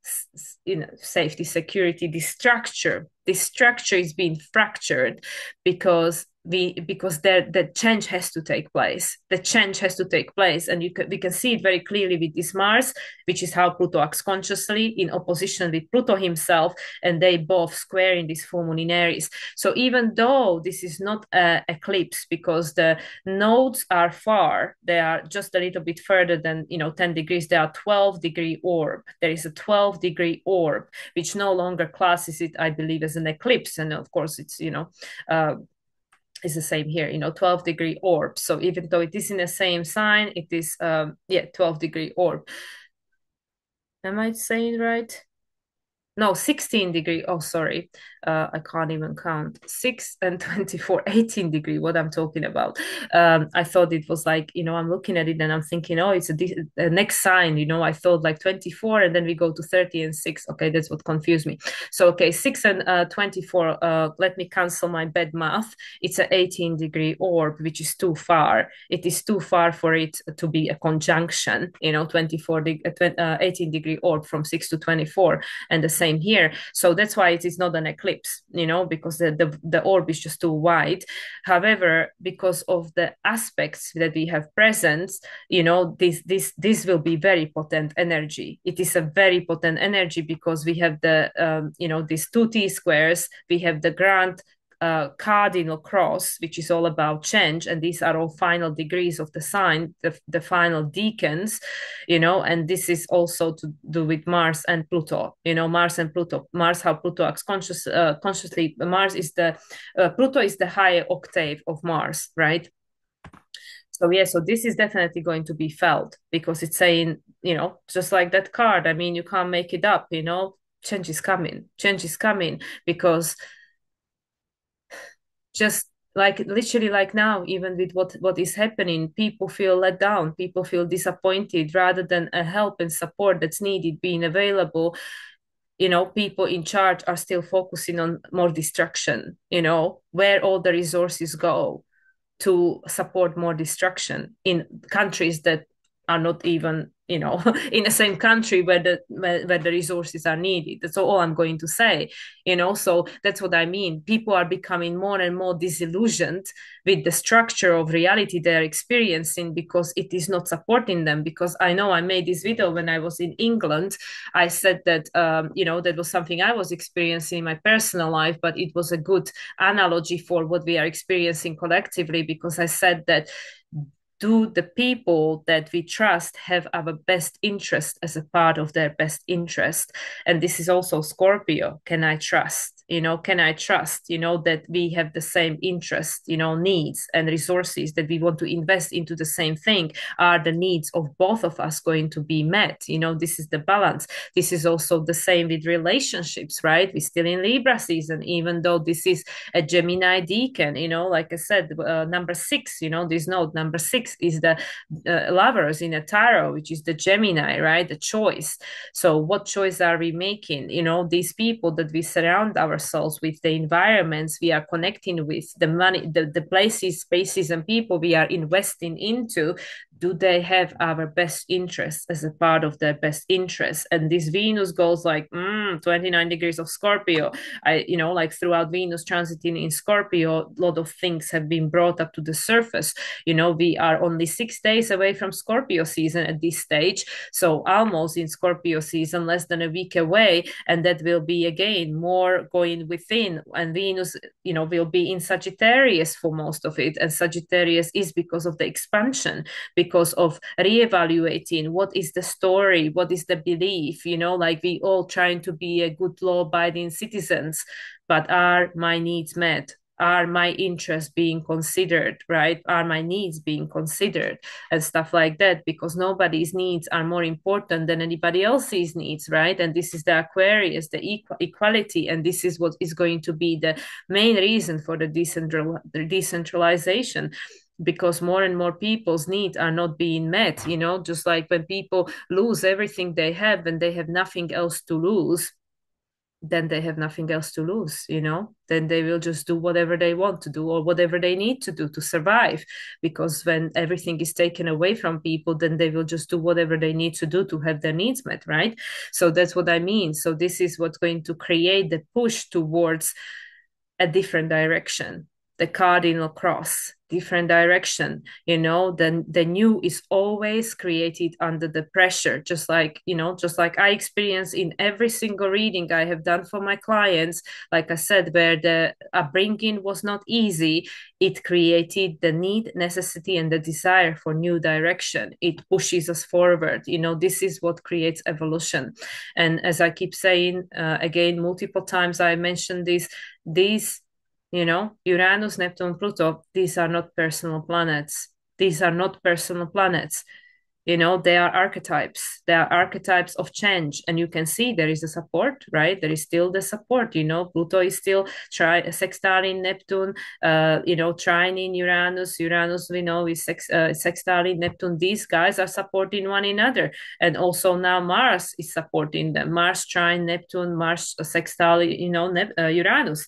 safety, security. This structure is being fractured because the change has to take place. The change has to take place, and we can see it very clearly with this Mars, which is how Pluto acts consciously in opposition with Pluto himself, and they both square in this full moon in Aries. So even though this is not an eclipse, because the nodes are far, they are just a little bit further than 10 degrees. They are 12-degree orb. There is a 12-degree orb, which no longer classes it, I believe, as an eclipse, and of course it's is the same here, 12-degree orb. So even though it is in the same sign, it is 12-degree orb. Am I saying right? No, 16-degree. Oh, sorry. I can't even count. 6 and 24, 18-degree, what I'm talking about. I thought it was like, I'm looking at it and I'm thinking, oh, it's a next sign. I thought like 24 and then we go to 30 and 6. Okay, that's what confused me. So, okay, 6 and 24, let me cancel my bad math. It's an 18-degree orb, which is too far. It is too far for it to be a conjunction, 18-degree orb from 6 to 24. And the same here. So that's why it is not an eclipse, because the orb is just too wide. However, because of the aspects that we have present, this will be very potent energy. It is a very potent energy because we have these two T squares, we have the grand cardinal cross, which is all about change, and these are all final degrees of the sign, the final decans, and this is also to do with Mars and Pluto. Mars and Pluto. Mars, how Pluto acts consciously. Mars is Pluto is the higher octave of Mars, right? So yeah, so this is definitely going to be felt because it's saying, just like that card. I mean, you can't make it up. Change is coming. Change is coming because just like literally like now, even with what is happening, people feel let down, people feel disappointed, rather than a help and support that's needed being available. People in charge are still focusing on more destruction, where all the resources go to support more destruction in countries that are not even in the same country where the resources are needed. That's all I'm going to say. So that's what I mean. People are becoming more and more disillusioned with the structure of reality they're experiencing because it is not supporting them. Because I know I made this video when I was in England. I said that that was something I was experiencing in my personal life, but it was a good analogy for what we are experiencing collectively, because I said that do the people that we trust have our best interest as a part of their best interest? And this is also Scorpio. Can I trust? Can I trust, that we have the same interest, needs and resources, that we want to invest into the same thing? Are the needs of both of us going to be met? This is the balance. This is also the same with relationships, right? We're still in Libra season, even though this is a Gemini decan, like I said, number 6, this node, number 6 is the lovers in a tarot, which is the Gemini, right? The choice. So what choice are we making? These people that we surround ourselves with, the environments we are connecting with, the money, the places, spaces, and people we are investing into, do they have our best interests as a part of their best interests? And this Venus goes like 29 degrees of Scorpio. Like throughout Venus transiting in Scorpio, a lot of things have been brought up to the surface. We are only 6 days away from Scorpio season at this stage, so almost in Scorpio season, less than a week away, and that will be again more going within. And Venus, will be in Sagittarius for most of it, and Sagittarius is because of the expansion, because of reevaluating what is the story, what is the belief, like we all trying to be a good law-abiding citizens, but are my needs met? Are my interests being considered, right? Are my needs being considered, and stuff like that? Because nobody's needs are more important than anybody else's needs, right? And this is the Aquarius, the equality, and this is what is going to be the main reason for the decentralization, because more and more people's needs are not being met. Just like when people lose everything they have and they have nothing else to lose, then they have nothing else to lose. Then they will just do whatever they want to do or whatever they need to do to survive, because when everything is taken away from people, then they will just do whatever they need to do to have their needs met, right? So that's what I mean. So this is what's going to create the push towards a different direction, the cardinal cross, different direction. The new is always created under the pressure, just like I experience in every single reading I have done for my clients. Like I said, where the upbringing was not easy, it created the need, necessity, and the desire for new direction. It pushes us forward. This is what creates evolution. And as I keep saying, again, multiple times I mentioned this, these, Uranus, Neptune, Pluto, these are not personal planets. These are not personal planets. They are archetypes. They are archetypes of change. And you can see there is a support, right? There is still the support. Pluto is still sextiling Neptune, trining Uranus. Uranus, we know, is sextiling Neptune. These guys are supporting one another. And also now Mars is supporting them. Mars trine Neptune, Mars sextile, Uranus.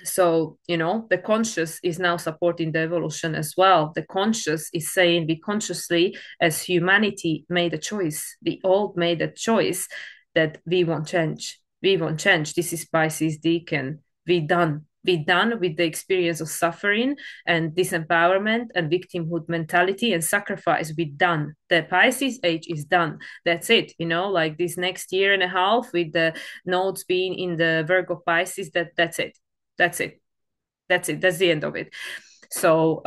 So, the conscious is now supporting the evolution as well. The conscious is saying we consciously, as humanity, made a choice. We all made a choice that we won't change. We won't change. This is Pisces decan. We done. We done with the experience of suffering and disempowerment and victimhood mentality and sacrifice. We done. The Pisces age is done. That's it. Like this next year and a half with the nodes being in the Virgo Pisces, that's it. That's it. That's it. That's the end of it. So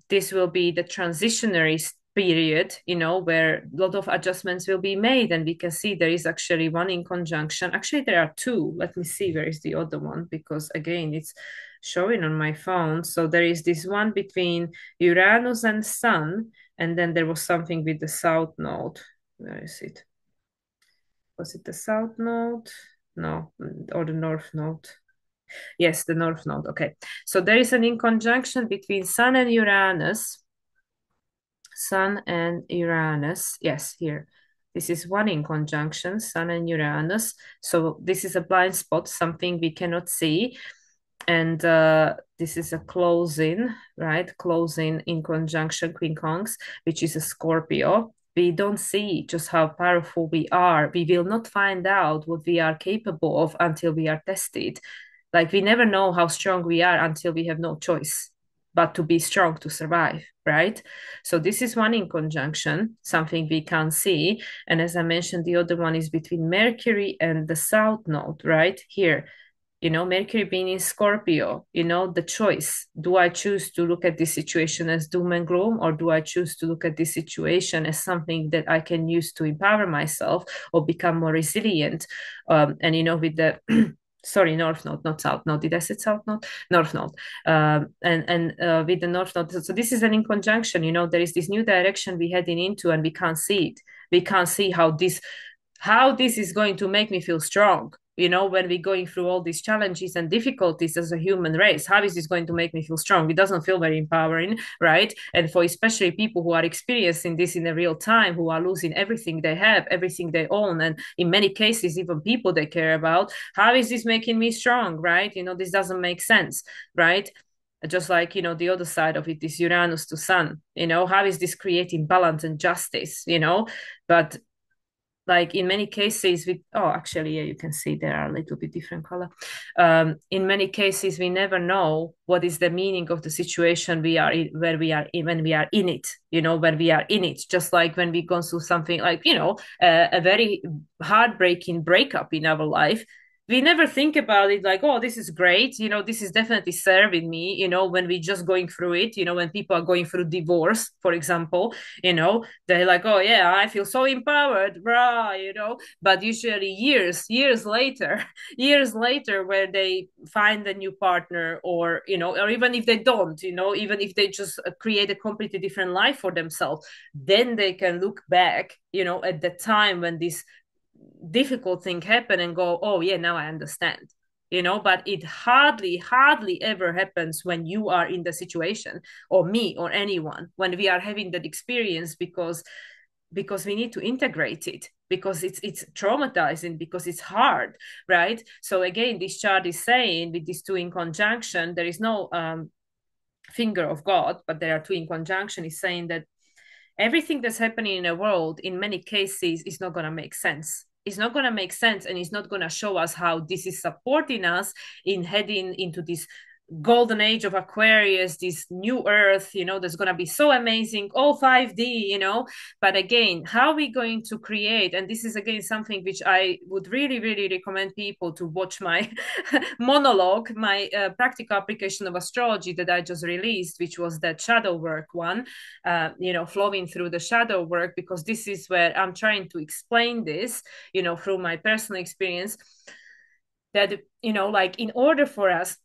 this will be the transitionary period, where a lot of adjustments will be made. And we can see there is actually one in conjunction. Actually, there are two. Let me see where is the other one, because again, it's showing on my phone. So there is this one between Uranus and Sun, and then there was something with the South Node. Where is it? Was it the South Node? No, or the North Node. Yes, the North Node. Okay. So there is an in conjunction between Sun and Uranus. Sun and Uranus. Yes, here. This is one in conjunction, Sun and Uranus. So this is a blind spot, something we cannot see. And this is a closing, right? Closing in conjunction quincunx, which is a Scorpio. We don't see just how powerful we are. We will not find out what we are capable of until we are tested. Like we never know how strong we are until we have no choice but to be strong to survive, right? So this is one in conjunction, something we can't see. And as I mentioned, the other one is between Mercury and the South Node, right? Here, Mercury being in Scorpio, the choice. Do I choose to look at this situation as doom and gloom, or do I choose to look at this situation as something that I can use to empower myself or become more resilient? And, with the sorry, North Node, not South Node. Did I say South Node? North Node. And with the North Node, so this is an in conjunction. There is this new direction we're heading into, and we can't see it. We can't see how this is going to make me feel strong. When we're going through all these challenges and difficulties as a human race, how is this going to make me feel strong? It doesn't feel very empowering, right? And for especially people who are experiencing this in a real time, who are losing everything they have, everything they own, and in many cases, even people they care about, how is this making me strong, right? This doesn't make sense, right? Just like the other side of it is Uranus to Sun. How is this creating balance and justice? But like in many cases actually, yeah, you can see they are a little bit different color. In many cases we never know what is the meaning of the situation we are in, where we are in, when we are in it, when we are in it, just like when we go through something like a very heartbreaking breakup in our life. We never think about it like, oh, this is great, this is definitely serving me, when we just going through it, when people are going through divorce, for example, they're like, oh yeah, I feel so empowered, rah, but usually years later, years later, where they find a new partner, or even if they don't, even if they just create a completely different life for themselves, then they can look back, at the time when this difficult thing happened and go, oh yeah, now I understand. But it hardly ever happens when you are in the situation, or me or anyone, when we are having that experience, because we need to integrate it, because it's traumatizing, because it's hard, right? So again, this chart is saying, with these two in conjunction, there is no finger of God, but there are two in conjunction, is saying that everything that's happening in the world in many cases is not going to make sense. It's not going to make sense, and it's not going to show us how this is supporting us in heading into this golden age of Aquarius, this new earth, that's going to be so amazing, all 5D, But again, how are we going to create? And this is again something which I would really, really recommend people to watch my monologue, my practical application of astrology that I just released, which was that shadow work one, flowing through the shadow work, because this is where I'm trying to explain this, through my personal experience, that, like in order for us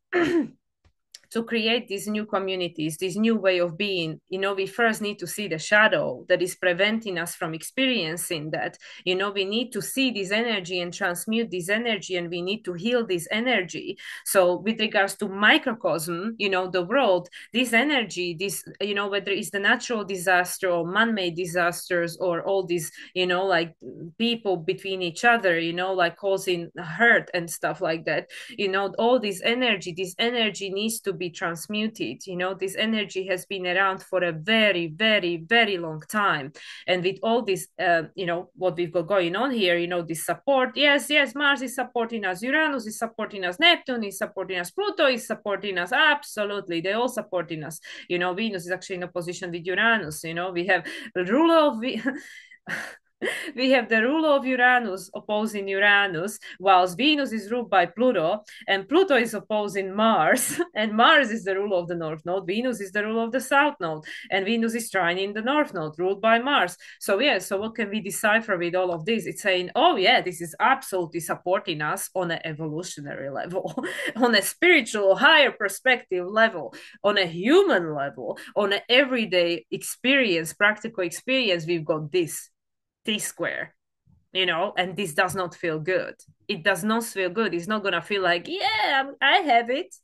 to create these new communities, this new way of being, we first need to see the shadow that is preventing us from experiencing that. We need to see this energy and transmute this energy, and we need to heal this energy. So with regards to microcosm, the world, this energy, this, whether it's the natural disaster or man-made disasters, or all these, like people between each other, like causing hurt and stuff like that, all this energy needs to be transmuted. This energy has been around for a very, very, very long time. And with all this, what we've got going on here, this support, yes, Mars is supporting us, Uranus is supporting us, Neptune is supporting us, Pluto is supporting us, absolutely, they're all supporting us. Venus is actually in a position with Uranus. We have the ruler of we have the ruler of Uranus opposing Uranus, whilst Venus is ruled by Pluto, and Pluto is opposing Mars, and Mars is the ruler of the North Node, Venus is the ruler of the South Node, and Venus is trining the North Node, ruled by Mars. So yeah, so what can we decipher with all of this? It's saying, oh yeah, this is absolutely supporting us on an evolutionary level, on a spiritual, higher perspective level, on a human level, on an everyday experience, practical experience. We've got this T-square, and this does not feel good. It does not feel good. It's not gonna feel like, yeah, I have it,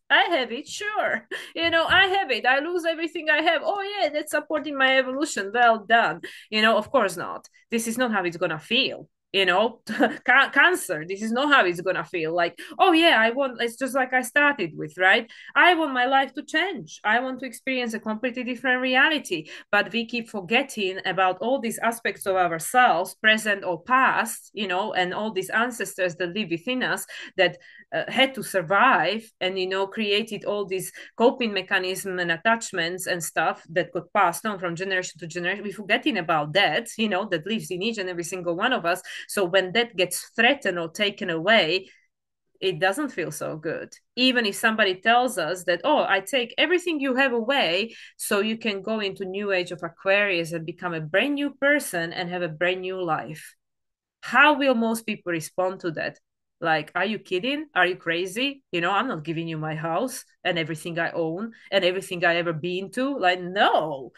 sure, I have it, I lose everything I have, oh yeah, that's supporting my evolution, well done. Of course not. This is not how it's gonna feel. Cancer, this is not how it's gonna feel. Like, oh yeah, I want, it's just like I started with, right? I want my life to change, I want to experience a completely different reality, but we keep forgetting about all these aspects of ourselves, present or past, and all these ancestors that live within us, that had to survive, and created all these coping mechanisms and attachments and stuff that got passed on from generation to generation. We're forgetting about that, that lives in each and every single one of us. So when that gets threatened or taken away, it doesn't feel so good. Even if somebody tells us that, oh, I take everything you have away so you can go into new age of Aquarius and become a brand new person and have a brand new life. How will most people respond to that? Like, are you kidding? Are you crazy? I'm not giving you my house and everything I own and everything I ever been to. Like, no.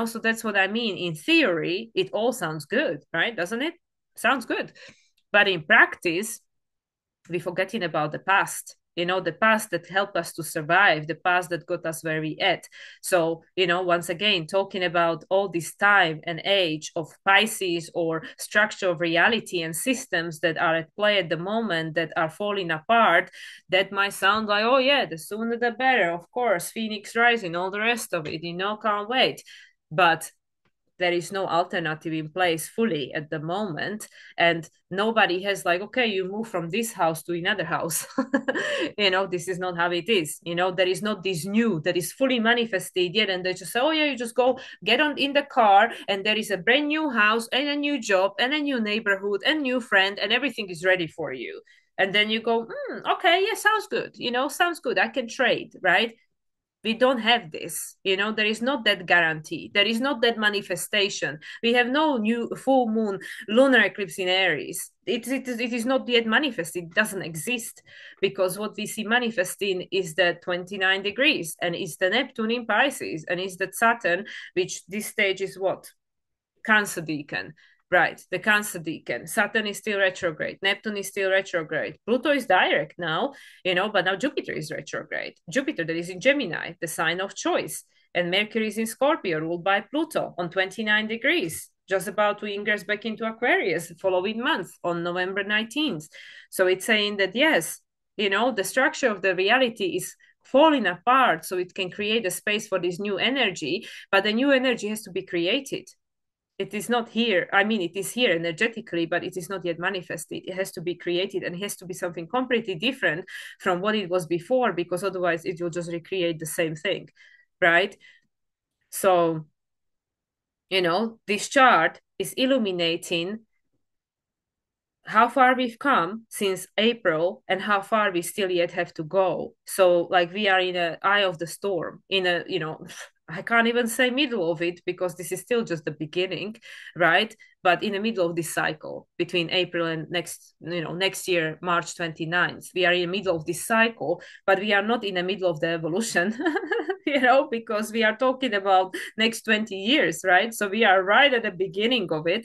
So that's what I mean. In theory, it all sounds good, right? Doesn't it? Sounds good. But in practice, we're forgetting about the past, the past that helped us to survive, the past that got us where we at. So once again, talking about all this time and age of Pisces, or structure of reality and systems that are at play at the moment that are falling apart, that might sound like, oh yeah, the sooner the better, of course, Phoenix rising, all the rest of it, can't wait. But there is no alternative in place fully at the moment, and nobody has like, okay, you move from this house to another house. This is not how it is. There is not this new that is fully manifested yet, and they just say, oh yeah, you just go get on in the car and there is a brand new house and a new job and a new neighborhood and new friend and everything is ready for you. And then you go, okay, yeah, sounds good. Sounds good, I can trade, right? We don't have this. There is not that guarantee, there is not that manifestation. We have no new full moon lunar eclipse in Aries. It is not yet manifested, it doesn't exist, because what we see manifesting is the 29 degrees, and it's the Neptune in Pisces, and it's the Saturn, which this stage is what? Cancer decan. Right, the Cancer decan. Saturn is still retrograde. Neptune is still retrograde. Pluto is direct now, but now Jupiter is retrograde. Jupiter, that is in Gemini, the sign of choice. And Mercury is in Scorpio, ruled by Pluto on 29 degrees, just about to ingress back into Aquarius the following month on November 19th. So it's saying that, yes, the structure of the reality is falling apart so it can create a space for this new energy, but the new energy has to be created. It is not here. I mean, it is here energetically, but it is not yet manifested. It has to be created, and it has to be something completely different from what it was before, because otherwise it will just recreate the same thing, right? So, this chart is illuminating how far we've come since April and how far we still yet have to go. So like we are in an eye of the storm, in a, I can't even say middle of it because this is still just the beginning, right? But in the middle of this cycle between April and next year, March 29th, we are in the middle of this cycle, but we are not in the middle of the evolution, because we are talking about next 20 years, right? So we are right at the beginning of it.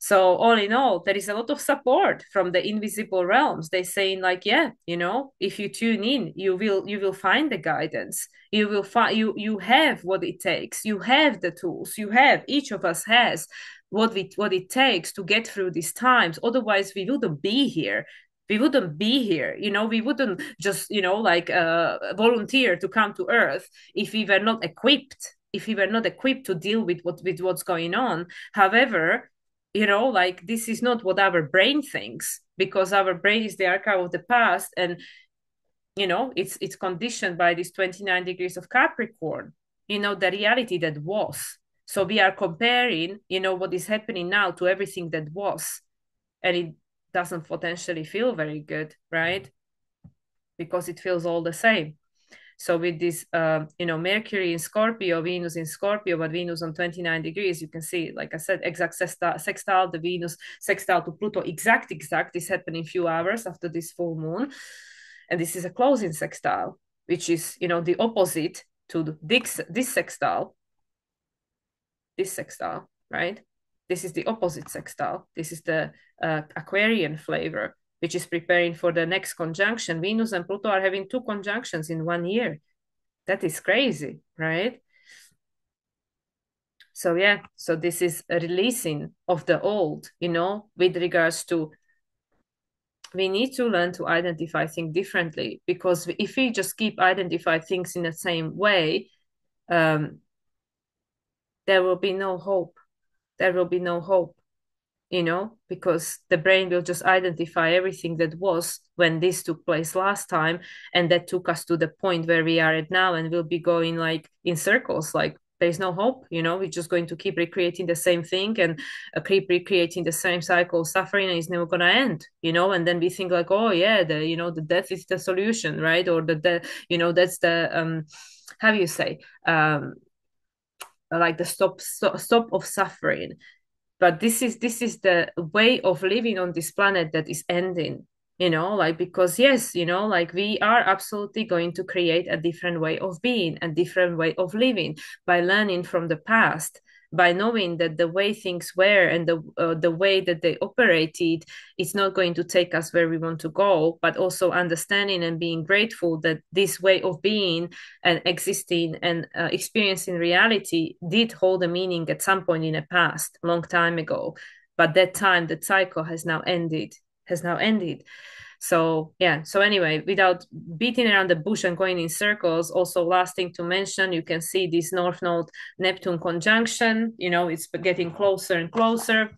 So all in all, there is a lot of support from the invisible realms. They saying like, yeah, if you tune in, you will find the guidance. You will find you have what it takes. You have the tools. Each of us has what it takes to get through these times. Otherwise, we wouldn't be here. We wouldn't be here. We wouldn't just volunteer to come to Earth if we were not equipped. If we were not equipped to deal with what's going on. However, this is not what our brain thinks, because our brain is the archive of the past, and it's conditioned by this 29 degrees of Capricorn, the reality that was. So we are comparing what is happening now to everything that was, and it doesn't potentially feel very good, right? Because it feels all the same. So with this, Mercury in Scorpio, Venus in Scorpio, but Venus on 29 degrees, you can see, like I said, exact sextile, the Venus sextile to Pluto, exact is happening a few hours after this full moon. And this is a closing sextile, which is, the opposite to this sextile, right? This is the opposite sextile. This is the Aquarian flavor, which is preparing for the next conjunction. Venus and Pluto are having 2 conjunctions in 1 year. That is crazy, right? So yeah, so this is a releasing of the old, with regards to, we need to learn to identify things differently, because if we just keep identify things in the same way, there will be no hope. There will be no hope. Because the brain will just identify everything that was when this took place last time, and that took us to the point where we are at now, and we'll be going like in circles, like there's no hope. We're just going to keep recreating the same thing and keep recreating the same cycle of suffering, and it's never going to end. And then we think like, oh yeah, the death is the solution, right? Or that's the how do you say, like the stop of suffering. But this is the way of living on this planet that is ending. Like, because yes, like we are absolutely going to create a different way of being, a different way of living, by learning from the past, by knowing that the way things were and the way that they operated is not going to take us where we want to go, but also understanding and being grateful that this way of being and existing and experiencing reality did hold a meaning at some point in the past, long time ago. But that time, that cycle has now ended. So yeah, so anyway, without beating around the bush and going in circles, also last thing to mention, you can see this North Node Neptune conjunction. It's getting closer and closer.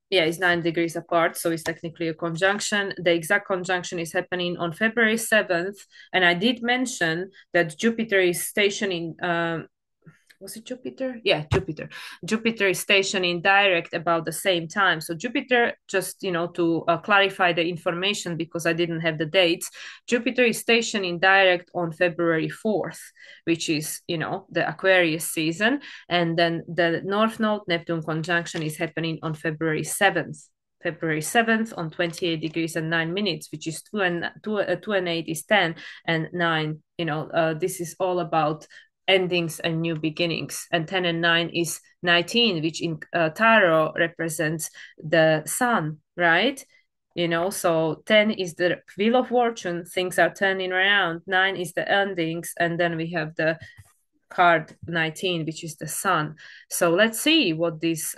Yeah, it's 9 degrees apart, so it's technically a conjunction. The exact conjunction is happening on February 7th. And I did mention that Jupiter is stationing was it Jupiter? Yeah, Jupiter. Jupiter is stationing direct about the same time. So Jupiter, just to clarify the information, because I didn't have the dates, Jupiter is stationing direct on February 4th, which is the Aquarius season, and then the North Node Neptune conjunction is happening on February 7th. February 7th on 28 degrees and 9 minutes, which is 2 and 8 is 10, and 9, this is all about endings and new beginnings. And 10 and 9 is 19, which in tarot represents the sun, right? So 10 is the wheel of fortune, things are turning around. 9 is the endings, and then we have the card 19, which is the sun. So let's see what this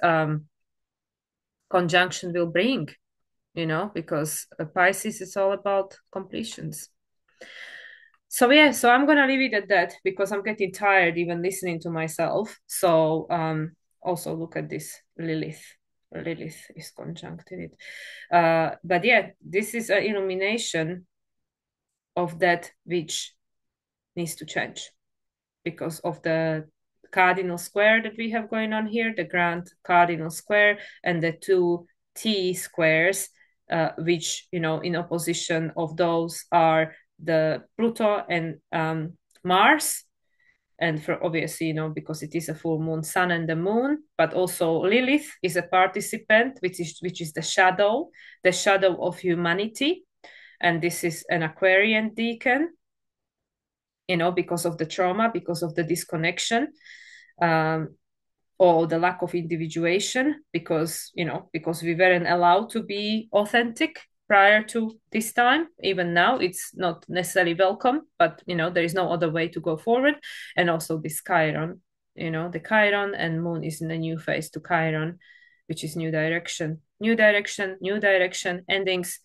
conjunction will bring, because Pisces is all about completions. So yeah, so I'm gonna leave it at that, because I'm getting tired even listening to myself. So also look at this Lilith. Lilith is conjunct in it. But yeah, this is an illumination of that which needs to change because of the cardinal square that we have going on here, the grand cardinal square, and the two T squares, which, in opposition of those are the Pluto and Mars. And for obviously, because it is a full moon, sun and the moon, but also Lilith is a participant, which is the shadow of humanity. And this is an Aquarian deacon, because of the trauma, because of the disconnection, or the lack of individuation, because we weren't allowed to be authentic prior to this time. Even now, it's not necessarily welcome, but there is no other way to go forward. And also this Chiron, the Chiron and moon is in a new phase to Chiron, which is new direction, endings,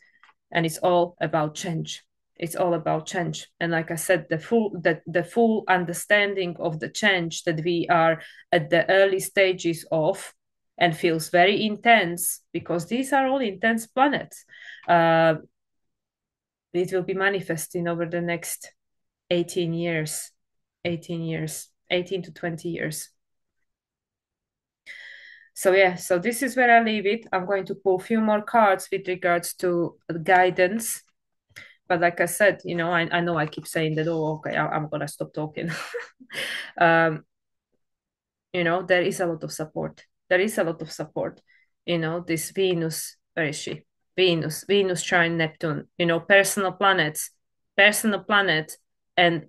and it's all about change. It's all about change. And like I said, the full understanding of the change that we are at the early stages of, and feels very intense, because these are all intense planets. It will be manifesting over the next 18 years, 18 to 20 years. So yeah, so this is where I leave it. I'm going to pull a few more cards with regards to guidance. But like I said, I know I keep saying that, oh, okay, I'm going to stop talking. There is a lot of support. This Venus, where is she? Venus trine Neptune, personal planet and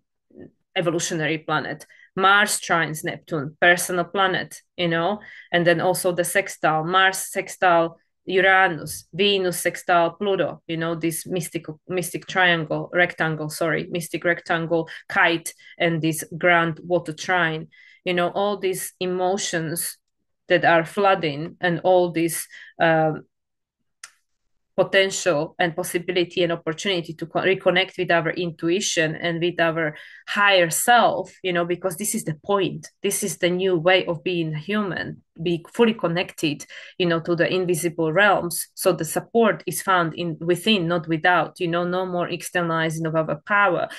evolutionary planet. Mars trines Neptune, personal planet, and then also the sextile, Mars sextile Uranus, Venus sextile Pluto, this mystic mystic rectangle kite, and this grand water trine, all these emotions that are flooding, and all these potential and possibility and opportunity to reconnect with our intuition and with our higher self, because this is the point. This is the new way of being human, be fully connected, to the invisible realms. So the support is found within, not without, no more externalizing of our power.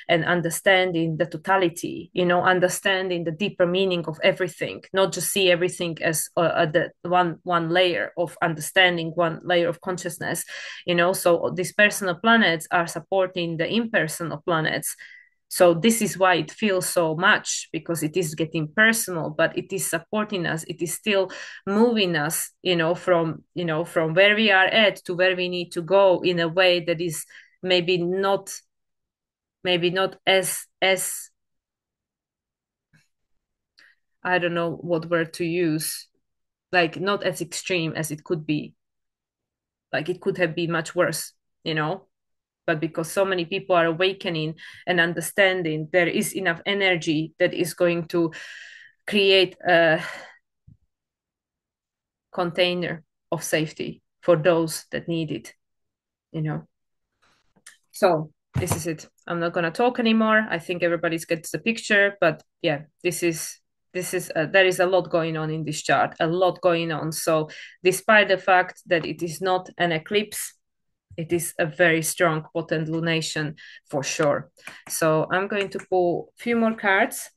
and understanding the totality, understanding the deeper meaning of everything, not just see everything as the one layer of understanding, one layer of consciousness. So these personal planets are supporting the impersonal planets. So this is why it feels so much, because it is getting personal, but it is supporting us. It is still moving us, from where we are at to where we need to go in a way that is maybe not as I don't know what word to use, like not as extreme as it could be. Like it could have been much worse, but because so many people are awakening and understanding, there is enough energy that is going to create a container of safety for those that need it. So this is it. I'm not going to talk anymore. I think everybody's gets the picture, but yeah, there is a lot going on in this chart, a lot going on. So despite the fact that it is not an eclipse, it is a very strong potent lunation for sure. So I'm going to pull a few more cards,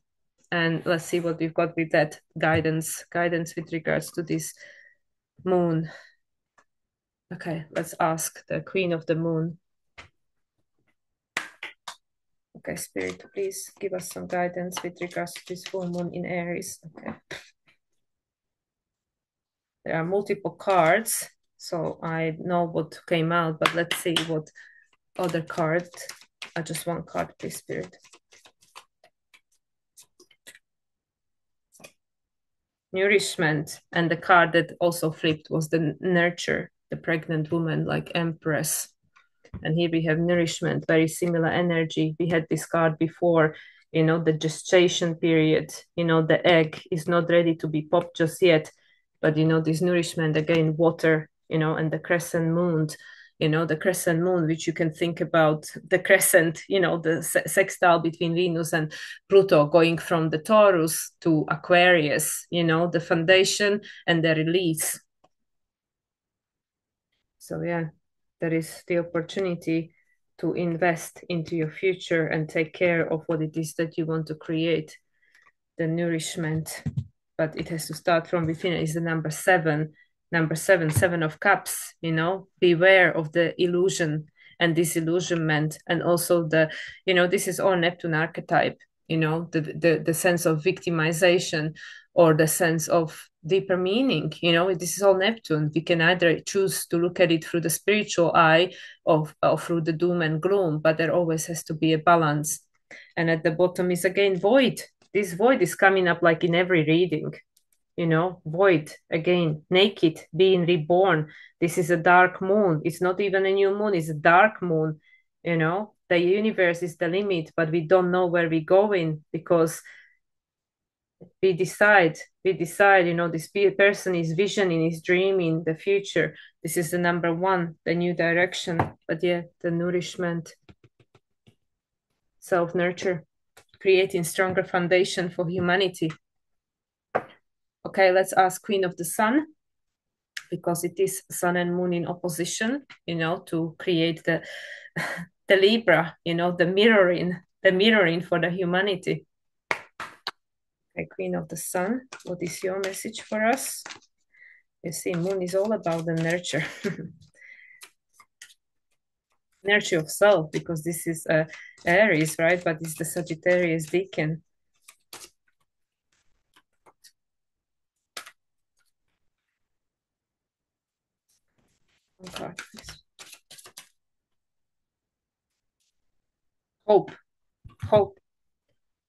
and let's see what we've got with that guidance with regards to this moon. Okay, let's ask the Queen of the Moon. Okay, Spirit, please give us some guidance with regards to this full moon in Aries. Okay. There are multiple cards, so I know what came out, but let's see what other card. Just one card, please, Spirit. Nourishment, and the card that also flipped was the nurture, the pregnant woman, like Empress. And here we have nourishment, very similar energy. We had this card before, the gestation period, the egg is not ready to be popped just yet, but this nourishment, again, water, and the crescent moon, the crescent moon, which you can think about the crescent, the sextile between Venus and Pluto, going from the Taurus to Aquarius, the foundation and the release. So yeah, there is the opportunity to invest into your future and take care of what it is that you want to create, the nourishment. But it has to start from within. Is the number seven, seven of cups, beware of the illusion and disillusionment. And also this is all Neptune archetype, the sense of victimization or the sense of deeper meaning. This is all Neptune. We can either choose to look at it through the spiritual eye or through the doom and gloom, but there always has to be a balance. And at the bottom is again void. This void is coming up like in every reading. Void, again, naked, being reborn. This is a dark moon. It's not even a new moon, it's a dark moon. The universe is the limit, but we don't know where we're going because we decide, this person is visioning, is dreaming the future. This is the number one, the new direction. But yeah, the nourishment, self-nurture, creating stronger foundation for humanity. Okay, let's ask Queen of the Sun, because it is Sun and Moon in opposition, to create the the Libra, the mirroring for the humanity. Okay, Queen of the Sun, what is your message for us? You see, Moon is all about the nurture. Nurture of self, because this is Aries, right? But it's the Sagittarius Deacon. Okay. Hope,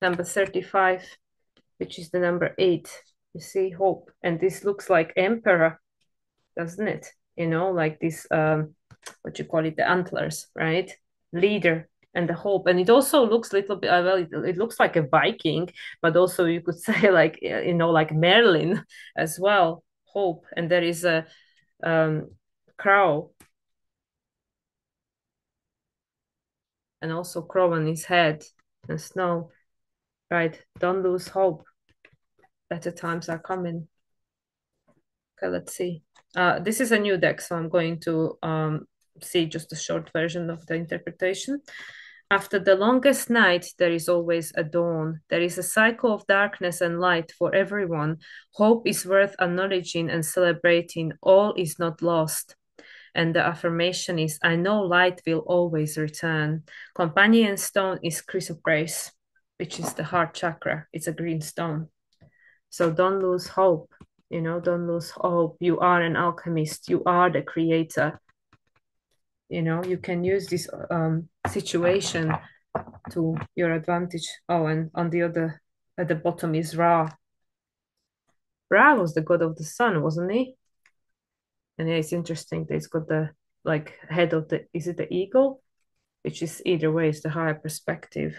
number 35, which is the number 8. You see, hope. And this looks like Emperor, doesn't it? Like this, what you call it, the antlers, right? Leader and the hope. And it also looks a little bit, well, it looks like a Viking, but also you could say like, like Merlin as well, hope. And there is a crow, and also crow on his head and snow, right? Don't lose hope. Better times are coming. Okay, let's see. This is a new deck, so I'm going to see just a short version of the interpretation. After the longest night, there is always a dawn. There is a cycle of darkness and light for everyone. Hope is worth acknowledging and celebrating. All is not lost. And the affirmation is, I know light will always return. Companion stone is chrysoprase, which is the heart chakra. It's a green stone. So don't lose hope. Don't lose hope. You are an alchemist. You are the creator. You can use this situation to your advantage. Oh, and on the other, at the bottom is Ra. Ra was the god of the sun, wasn't he? And yeah, it's interesting that it's got the like head of is it the eagle? Which is either way, is the higher perspective.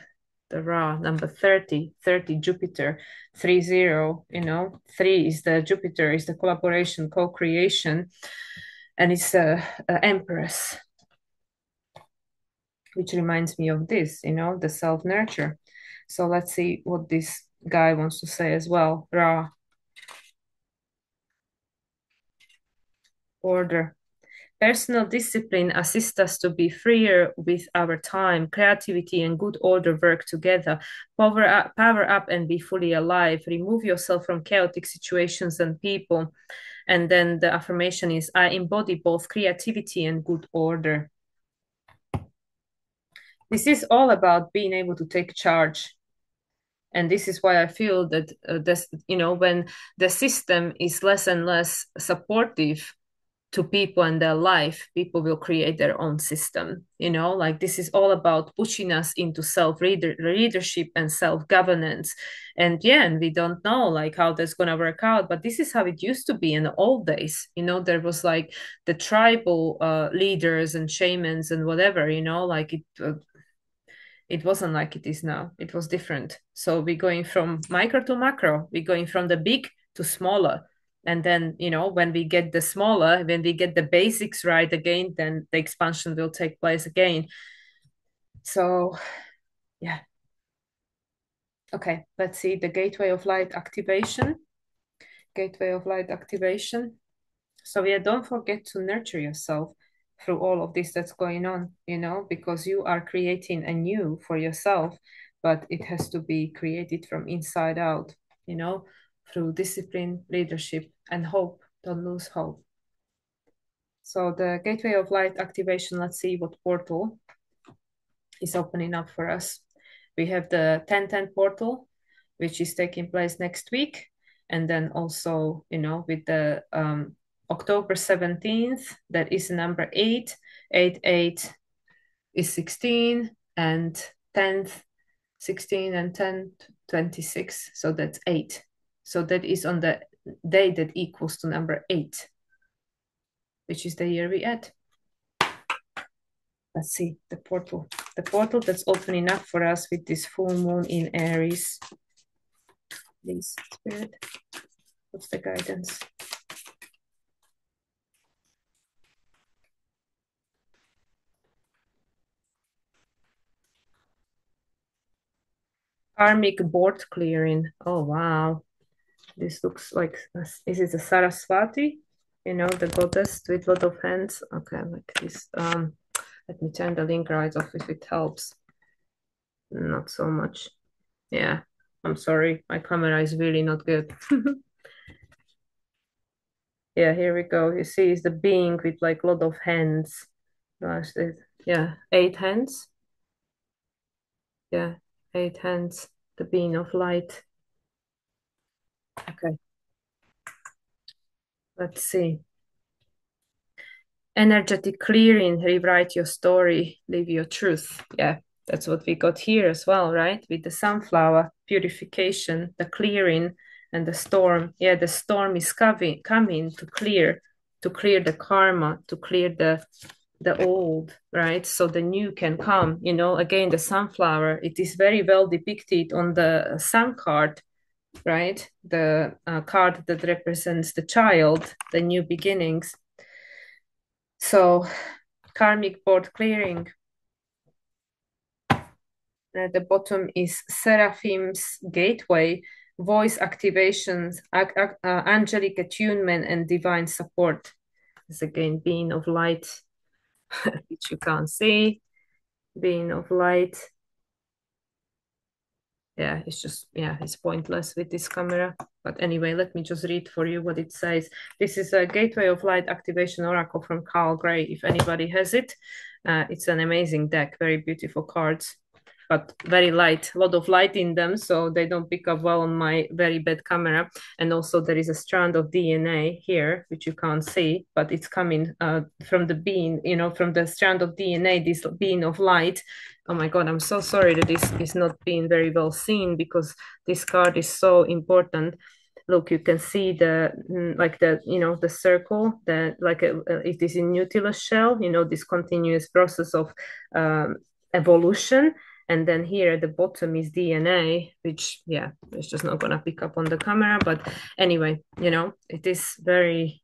The Ra, number 30, 30 Jupiter, 30, 3 is the Jupiter, is the collaboration, co-creation, and it's a Empress, which reminds me of this, the self-nurture. So let's see what this guy wants to say as well. Ra, order. Personal discipline assists us to be freer with our time. Creativity and good order work together. Power up and be fully alive. Remove yourself from chaotic situations and people. And then the affirmation is, I embody both creativity and good order. This is all about being able to take charge. And this is why I feel that when the system is less and less supportive to people and their life, people will create their own system. Like this is all about pushing us into leadership and self-governance. And yeah, and we don't know like how that's going to work out, but this is how it used to be in the old days. There was like the tribal leaders and shamans and whatever, like it wasn't like it is now. It was different. So we're going from micro to macro. We're going from the big to smaller. And then, when we get the smaller, when we get the basics right again, then the expansion will take place again. So, yeah. Okay, let's see the gateway of light activation. Gateway of light activation. So, yeah, don't forget to nurture yourself through all of this that's going on, because you are creating a new for yourself, but it has to be created from inside out, through discipline, leadership, and hope. Don't lose hope. So the gateway of light activation, let's see what portal is opening up for us. We have the 1010 portal, which is taking place next week. And then also, with the October 17th, that is number 8. 8 is 16, and 10th, 16 and 10, 26. So that's 8. So that is on the day that equals to number 8, which is the year we at. Let's see the portal. The portal that's opening up for us with this full moon in Aries. Please, Spirit, what's the guidance? Karmic board clearing. Oh, wow. This looks like, is it a Saraswati? The goddess with a lot of hands. Okay, like this. Let me turn the link right off if it helps. Not so much. Yeah, I'm sorry. My camera is really not good. Yeah, here we go. You see, it's the being with like a lot of hands. Gosh, yeah, 8 hands. Yeah, 8 hands. The being of light. Okay, let's see. Energetic clearing, rewrite your story, live your truth. Yeah, that's what we got here as well, right? With the sunflower, purification, the clearing, and the storm. Yeah, the storm is coming to clear the karma, to clear the old, right? So the new can come. Again, the sunflower, it is very well depicted on the sun card, right? The card that represents the child, the new beginnings. So karmic board clearing. At the bottom is Seraphim's gateway, voice activations, angelic attunement, and divine support. It's again being of light, which you can't see. being of light. Yeah, it's just, yeah, it's pointless with this camera. But anyway, let me just read for you what it says. This is a Gateway of Light Activation Oracle from Carl Gray, if anybody has it. It's an amazing deck, very beautiful cards, but very light, a lot of light in them, so they don't pick up well on my very bad camera. And also there is a strand of DNA here, which you can't see, but it's coming from the beam, from the strand of DNA, this beam of light. Oh my God, I'm so sorry that this is not being very well seen because this card is so important. Look, you can see the like the the circle that like it is in Nautilus shell, this continuous process of evolution. And then here at the bottom is DNA, which, yeah, it's just not going to pick up on the camera. But anyway, it is very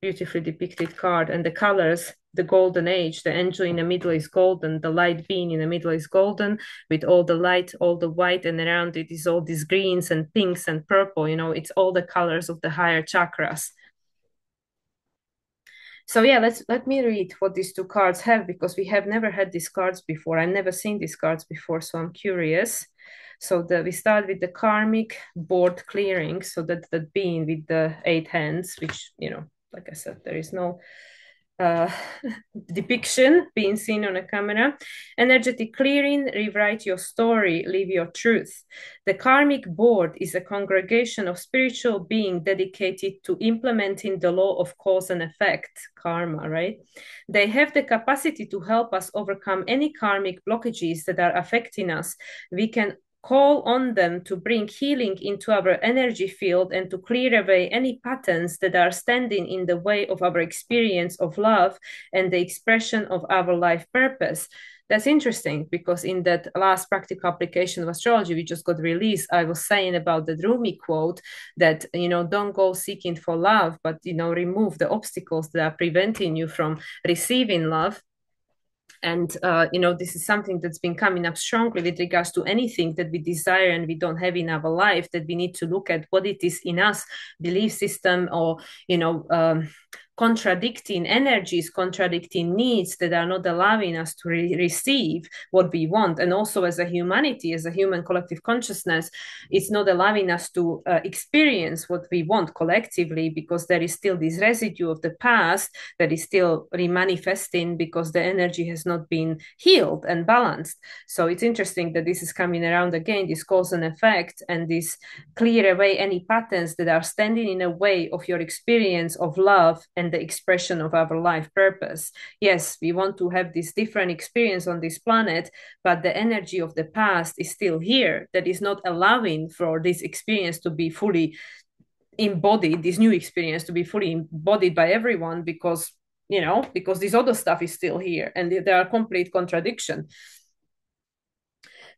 beautifully depicted card. And the colors, the golden age, the angel in the middle is golden, the light being in the middle is golden, with all the light, all the white, and around it is all these greens and pinks and purple. It's all the colors of the higher chakras. So yeah, let me read what these two cards have, because we have never had these cards before. I've never seen these cards before, so I'm curious. So we start with the karmic board clearing. So that being with the 8 hands, which, like I said, there is no uh, depiction being seen on a camera. Energetic clearing, rewrite your story, live your truth. The karmic board is a congregation of spiritual beings dedicated to implementing the law of cause and effect, karma, right? They have the capacity to help us overcome any karmic blockages that are affecting us. We can call on them to bring healing into our energy field and to clear away any patterns that are standing in the way of our experience of love and the expression of our life purpose. That's interesting, because in that last practical application of astrology we just got released, I was saying about the Rumi quote that, don't go seeking for love, but, remove the obstacles that are preventing you from receiving love. And this is something that's been coming up strongly with regards to anything that we desire and we don't have in our life, that we need to look at what it is in us, belief system, or contradicting energies, contradicting needs that are not allowing us to receive what we want. And also as a humanity, as a human collective consciousness, it's not allowing us to experience what we want collectively, because there is still this residue of the past that is still remanifesting, because the energy has not been healed and balanced. So it's interesting that this is coming around again, this cause and effect, and this clear away any patterns that are standing in a way of your experience of love and the expression of our life purpose. Yes, we want to have this different experience on this planet, but the energy of the past is still here, that is not allowing for this experience to be fully embodied, this new experience to be fully embodied by everyone, because this other stuff is still here and there are complete contradiction.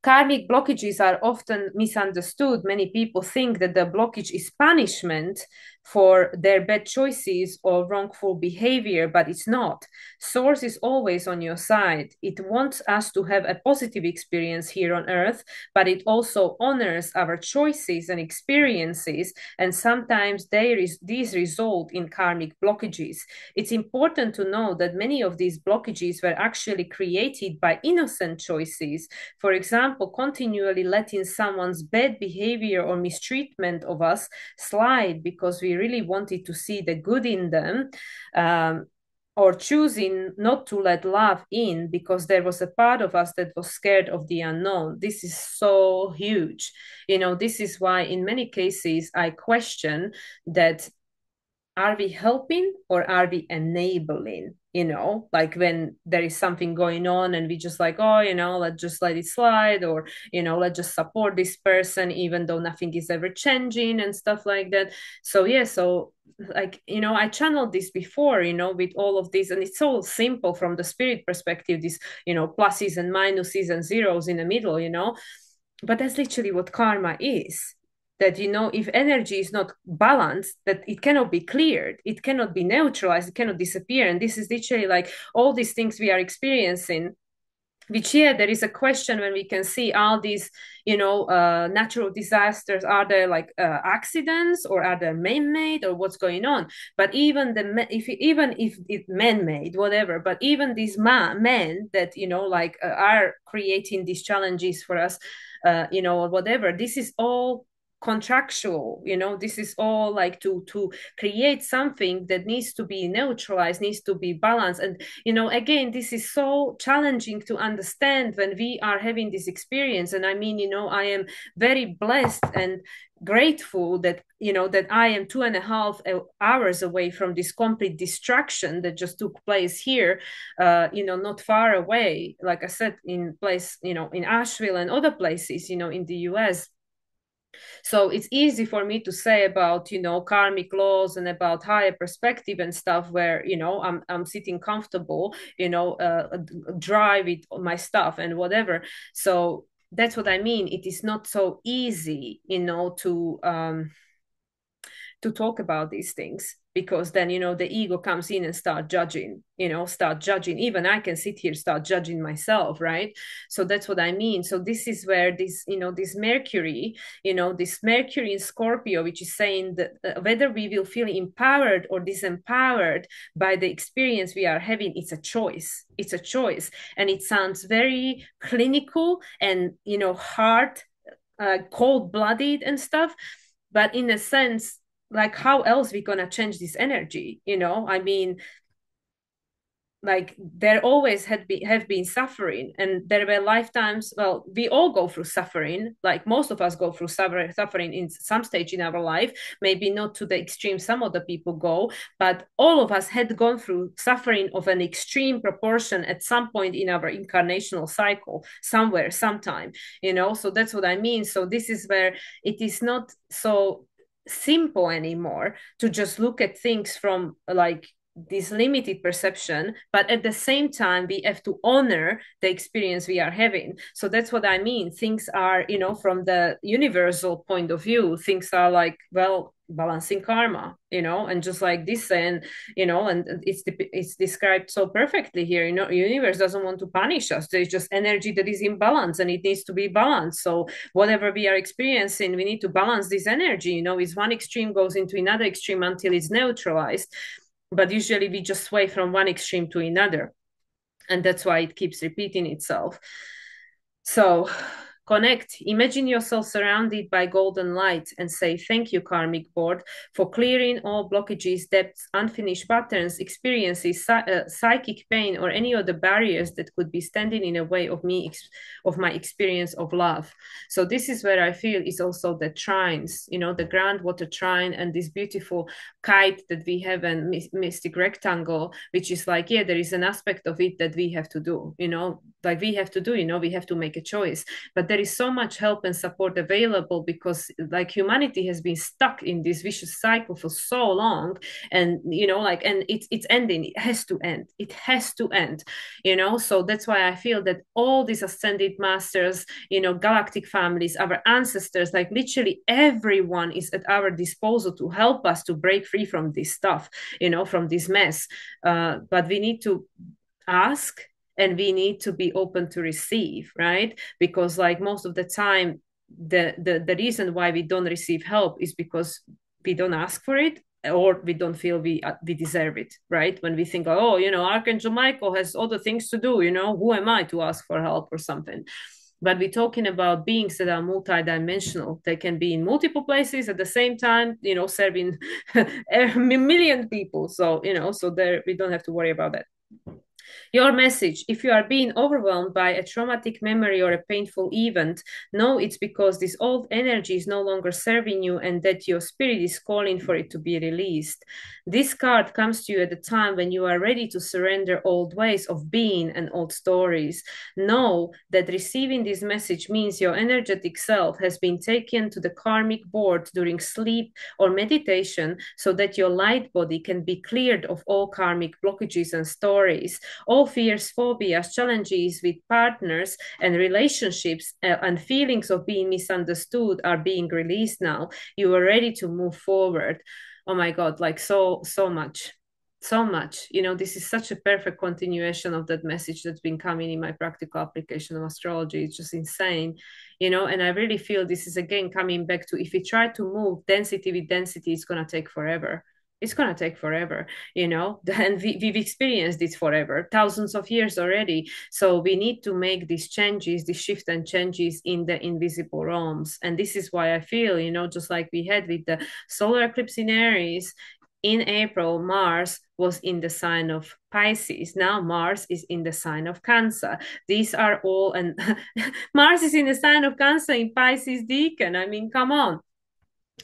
Karmic blockages are often misunderstood. Many people think that the blockage is punishment for their bad choices or wrongful behavior, but it's not. Source is always on your side. It wants us to have a positive experience here on earth, but it also honors our choices and experiences, and sometimes these result in karmic blockages. It's important to know that many of these blockages were actually created by innocent choices. For example, continually letting someone's bad behavior or mistreatment of us slide because we really wanted to see the good in them, or choosing not to let love in because there was a part of us that was scared of the unknown. This is so huge. This is why in many cases I question that, are we helping or are we enabling? Like when there is something going on and we just like, oh, let's just let it slide, or let's just support this person even though nothing is ever changing and stuff like that. So yeah, so like, I channeled this before, with all of this, and it's so simple from the spirit perspective, this, pluses and minuses and zeros in the middle, but that's literally what karma is. That, if energy is not balanced, that it cannot be cleared, it cannot be neutralized, it cannot disappear. And this is literally like all these things we are experiencing which, yeah, there is a question when we can see all these, natural disasters. Are there like accidents, or are they man-made, or what's going on? But even if it man-made, whatever, but even these men that, like are creating these challenges for us, or whatever, this is all contractual. This is all like to create something that needs to be neutralized, needs to be balanced. And again, this is so challenging to understand when we are having this experience. And I mean, I am very blessed and grateful that that I am 2.5 hours away from this complete destruction that just took place here, not far away, like I said, in place, in Asheville and other places, in the US. So it's easy for me to say about, karmic laws and about higher perspective and stuff, where, I'm sitting comfortable, dry with my stuff and whatever. So that's what I mean. It is not so easy, to talk about these things, because then the ego comes in and start judging. Even I can sit here, start judging myself, right? So that's what I mean. So this is where this Mercury in Scorpio, which is saying that whether we will feel empowered or disempowered by the experience we are having, it's a choice. And it sounds very clinical and hard, cold-blooded and stuff. But in a sense, like, how else we gonna change this energy? I mean, like, there always have been suffering, and there were lifetimes. Well, we all go through suffering, like most of us go through suffering in some stage in our life, maybe not to the extreme some other people go, but all of us had gone through suffering of an extreme proportion at some point in our incarnational cycle, somewhere, sometime. So that's what I mean. So this is where it is not so simple anymore to just look at things from like this limited perception, but at the same time we have to honor the experience we are having. So that's what I mean. Things are, from the universal point of view, things are like, well, balancing karma, and just like this. And it's described so perfectly here. Universe doesn't want to punish us. There's just energy that is in balance, and it needs to be balanced. So whatever we are experiencing, we need to balance this energy. Is one extreme goes into another extreme until it's neutralized, but usually we just sway from one extreme to another, and that's why it keeps repeating itself. So connect. Imagine yourself surrounded by golden light and say, thank you, karmic board, for clearing all blockages, depths, unfinished patterns, experiences, psychic pain, or any other barriers that could be standing in the way of of my experience of love. So this is where I feel is also the trines, the groundwater trine, and this beautiful kite that we have, and mystic rectangle, which is like, yeah, there is an aspect of it that we have to do, like we have to do, we have to make a choice. But there is so much help and support available, because like humanity has been stuck in this vicious cycle for so long. And like, and it's ending. It has to end. So that's why I feel that all these ascended masters, galactic families, our ancestors, like literally everyone is at our disposal to help us to break free from this stuff, from this mess. But we need to ask, and we need to be open to receive, right? Because like most of the time, the reason why we don't receive help is because we don't ask for it, or we don't feel we deserve it, right? When we think, oh, Archangel Michael has other things to do, who am I to ask for help or something? But we're talking about beings that are multidimensional. They can be in multiple places at the same time, serving a million people. So, so there we don't have to worry about that. Your message: if you are being overwhelmed by a traumatic memory or a painful event, know it's because this old energy is no longer serving you, and that your spirit is calling for it to be released. This card comes to you at the time when you are ready to surrender old ways of being and old stories. Know that receiving this message means your energetic self has been taken to the karmic board during sleep or meditation, so that your light body can be cleared of all karmic blockages and stories. All fears, phobias, challenges with partners and relationships, and feelings of being misunderstood are being released now. You are ready to move forward. Oh my God, like so much. so much. You know, this is such a perfect continuation of that message that's been coming in my practical application of astrology. It's just insane, you know, and I really feel this is again coming back to, if we try to move density with density, it's going to take forever. It's going to take forever, you know, and we've experienced this forever, thousands of years already. So we need to make these changes, these shift and changes in the invisible realms. And this is why I feel, you know, just like we had with the solar eclipse in Aries, in April, Mars was in the sign of Pisces. Now Mars is in the sign of Cancer. These are all, and Mars is in the sign of Cancer in Pisces Deacon. I mean, come on.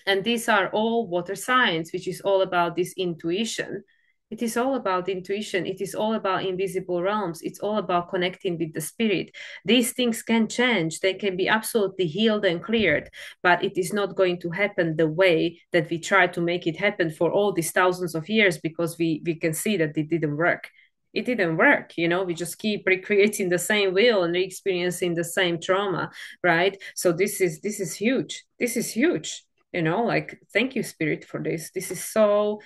And these are all water signs, which is all about this intuition. It is all about intuition. It is all about invisible realms. It's all about connecting with the spirit. These things can change. They can be absolutely healed and cleared, but it is not going to happen the way that we try to make it happen for all these thousands of years, because we can see that it didn't work. It didn't work, you know. We just keep recreating the same wheel and experiencing the same trauma, right? So this is huge. This is huge, you know. Like, thank you, spirit, for this. This is so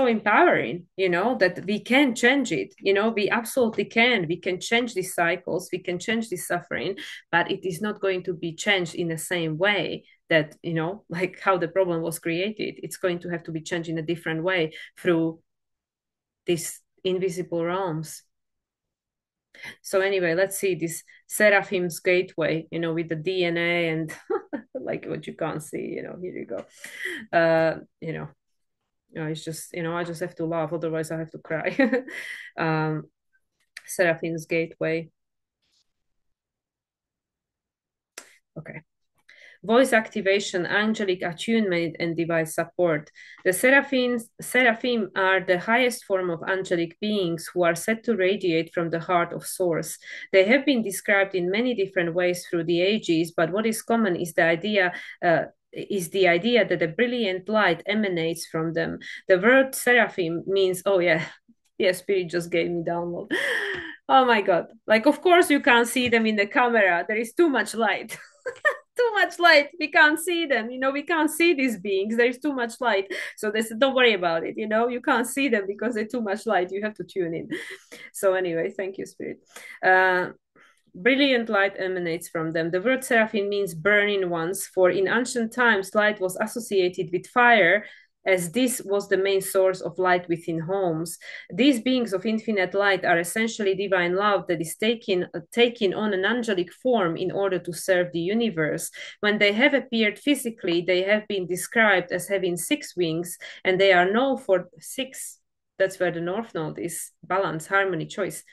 empowering, you know, that we can change it. You know, we absolutely can. We can change these cycles, we can change this suffering, but it is not going to be changed in the same way that, you know, like how the problem was created. It's going to have to be changed in a different way through these invisible realms. So anyway, let's see this Seraphim's gateway, you know, with the DNA and like what you can't see, you know. Here you go. You know, it's just, you know, I just have to laugh, otherwise I have to cry. um, Seraphim's gateway. Okay. Voice activation, angelic attunement, and divine support. The seraphim are the highest form of angelic beings who are said to radiate from the heart of Source. They have been described in many different ways through the ages, but what is common is the idea that a brilliant light emanates from them. The word seraphim means, oh yeah, yeah, spirit just gave me download. Oh my god! Like, of course you can't see them in the camera. There is too much light. Too much light, we can't see them, you know. We can't see these beings, there's too much light. So they said, don't worry about it, you know, you can't see them because there's too much light, you have to tune in. So anyway, thank you, spirit. Brilliant light emanates from them. The word seraphim means burning ones, for in ancient times light was associated with fire, as this was the main source of light within homes. These beings of infinite light are essentially divine love that is taking on an angelic form in order to serve the universe. When they have appeared physically, they have been described as having 6 wings, and they are known for 6. That's where the North Node is: balance, harmony, choice.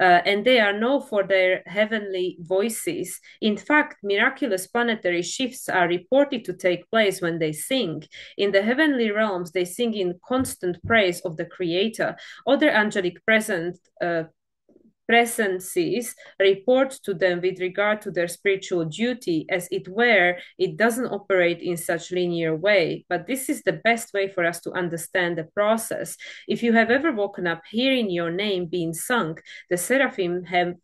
And they are known for their heavenly voices. In fact, miraculous planetary shifts are reported to take place when they sing. In the heavenly realms, they sing in constant praise of the Creator. Other angelic presences report to them with regard to their spiritual duty. As it were, it doesn't operate in such linear way, but this is the best way for us to understand the process. If you have ever woken up hearing your name being sung, the seraphim have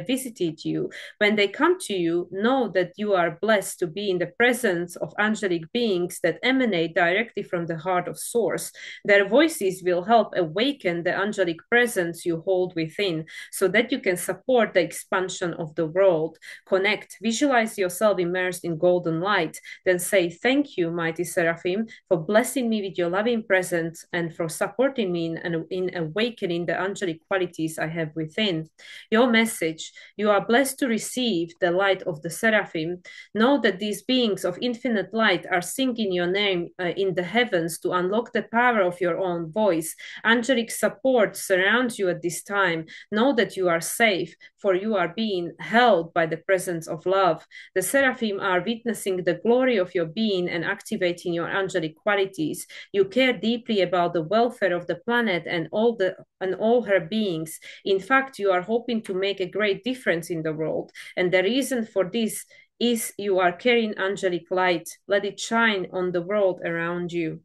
visited you. When they come to you, know that you are blessed to be in the presence of angelic beings that emanate directly from the heart of Source. Their voices will help awaken the angelic presence you hold within, so that you can support the expansion of the world. Connect, visualize yourself immersed in golden light, then say, thank you, mighty seraphim, for blessing me with your loving presence and for supporting me in awakening the angelic qualities I have within. Your message: you are blessed to receive the light of the seraphim. Know that these beings of infinite light are singing your name in the heavens to unlock the power of your own voice. Angelic support surrounds you at this time. Know that you are safe, for you are being held by the presence of love. The seraphim are witnessing the glory of your being and activating your angelic qualities. You care deeply about the welfare of the planet and all her beings. In fact, you are hoping to make a great difference in the world, and the reason for this is you are carrying angelic light. Let it shine on the world around you.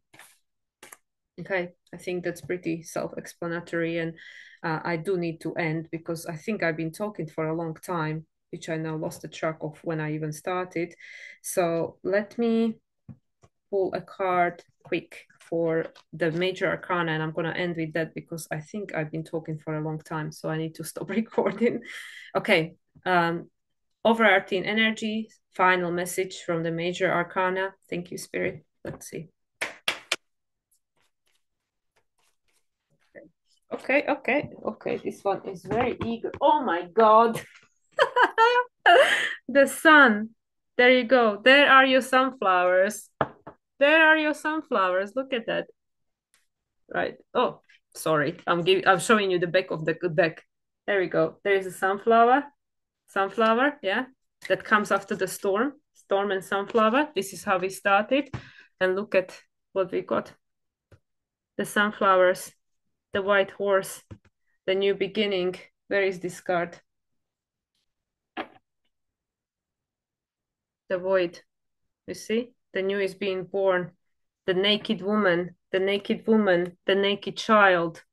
Okay, I think that's pretty self-explanatory, and I do need to end because I think I've been talking for a long time, which I now lost the track of when I even started. So let me pull a card quick. for the major arcana, and I'm going to end with that because I think I've been talking for a long time, so I need to stop recording. Okay. Overarching energy, final message from the major arcana. Thank you, Spirit. Let's see. Okay. This one is very eager. Oh my God. The sun. There you go. There are your sunflowers. There are your sunflowers. Look at that. Right. Oh, sorry. I'm showing you the back of the deck. There we go. There is a sunflower. Sunflower, yeah. That comes after the storm. Storm and sunflower. This is how we started. And look at what we got. The sunflowers, the white horse, the new beginning. Where is this card? The void. You see? The new is being born. The naked woman, the naked woman, the naked child,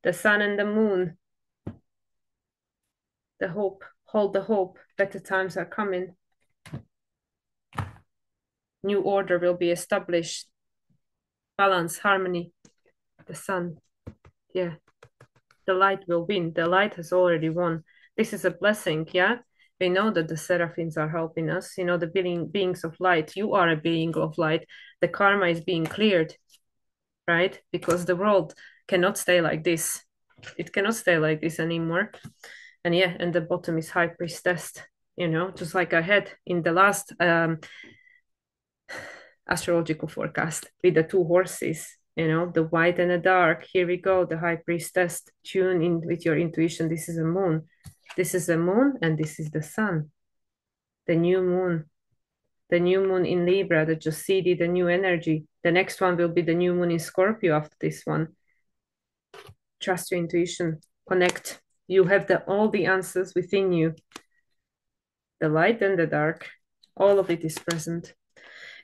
the sun and the moon. The hope, hold the hope, better times are coming. New order will be established. Balance, harmony, the sun. Yeah, the light will win. The light has already won. This is a blessing, yeah? We know that the seraphims are helping us, the beings of light. You are a being of light. The karma is being cleared, right? Because the world cannot stay like this. It cannot stay like this anymore. And yeah, and the bottom is high priestess, just like I had in the last astrological forecast with the two horses, the white and the dark. Here we go, the high priestess. Tune in with your intuition. This is a moon. This is a moon, and this is the sun. The new moon. The new moon in Libra that just seeded the new energy. The next one will be the new moon in Scorpio after this one. Trust your intuition. Connect. You have all the answers within you. The light and the dark. All of it is present.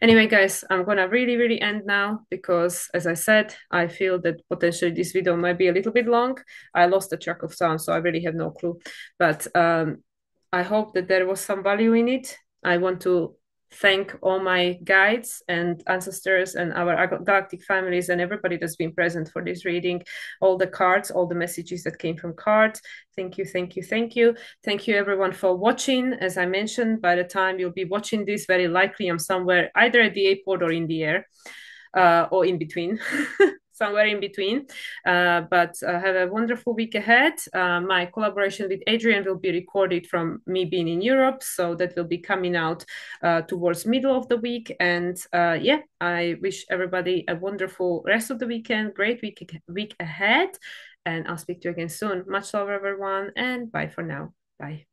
Anyway, guys, I'm gonna really end now because, as I said, I feel that potentially this video might be a little bit long. I lost the track of time, so I really have no clue. But I hope that there was some value in it. I want to thank all my guides and ancestors and our galactic families and everybody that's been present for this reading, all the cards, all the messages that came from cards. Thank you. Thank you everyone for watching. As I mentioned, by the time you'll be watching this, very likely I'm somewhere either at the airport or in the air, or in between. Somewhere in between. But have a wonderful week ahead. My collaboration with Adrian will be recorded from me being in Europe, so that will be coming out towards middle of the week. And yeah, I wish everybody a wonderful rest of the weekend, great week ahead, and I'll speak to you again soon. Much love, everyone, and bye for now. Bye.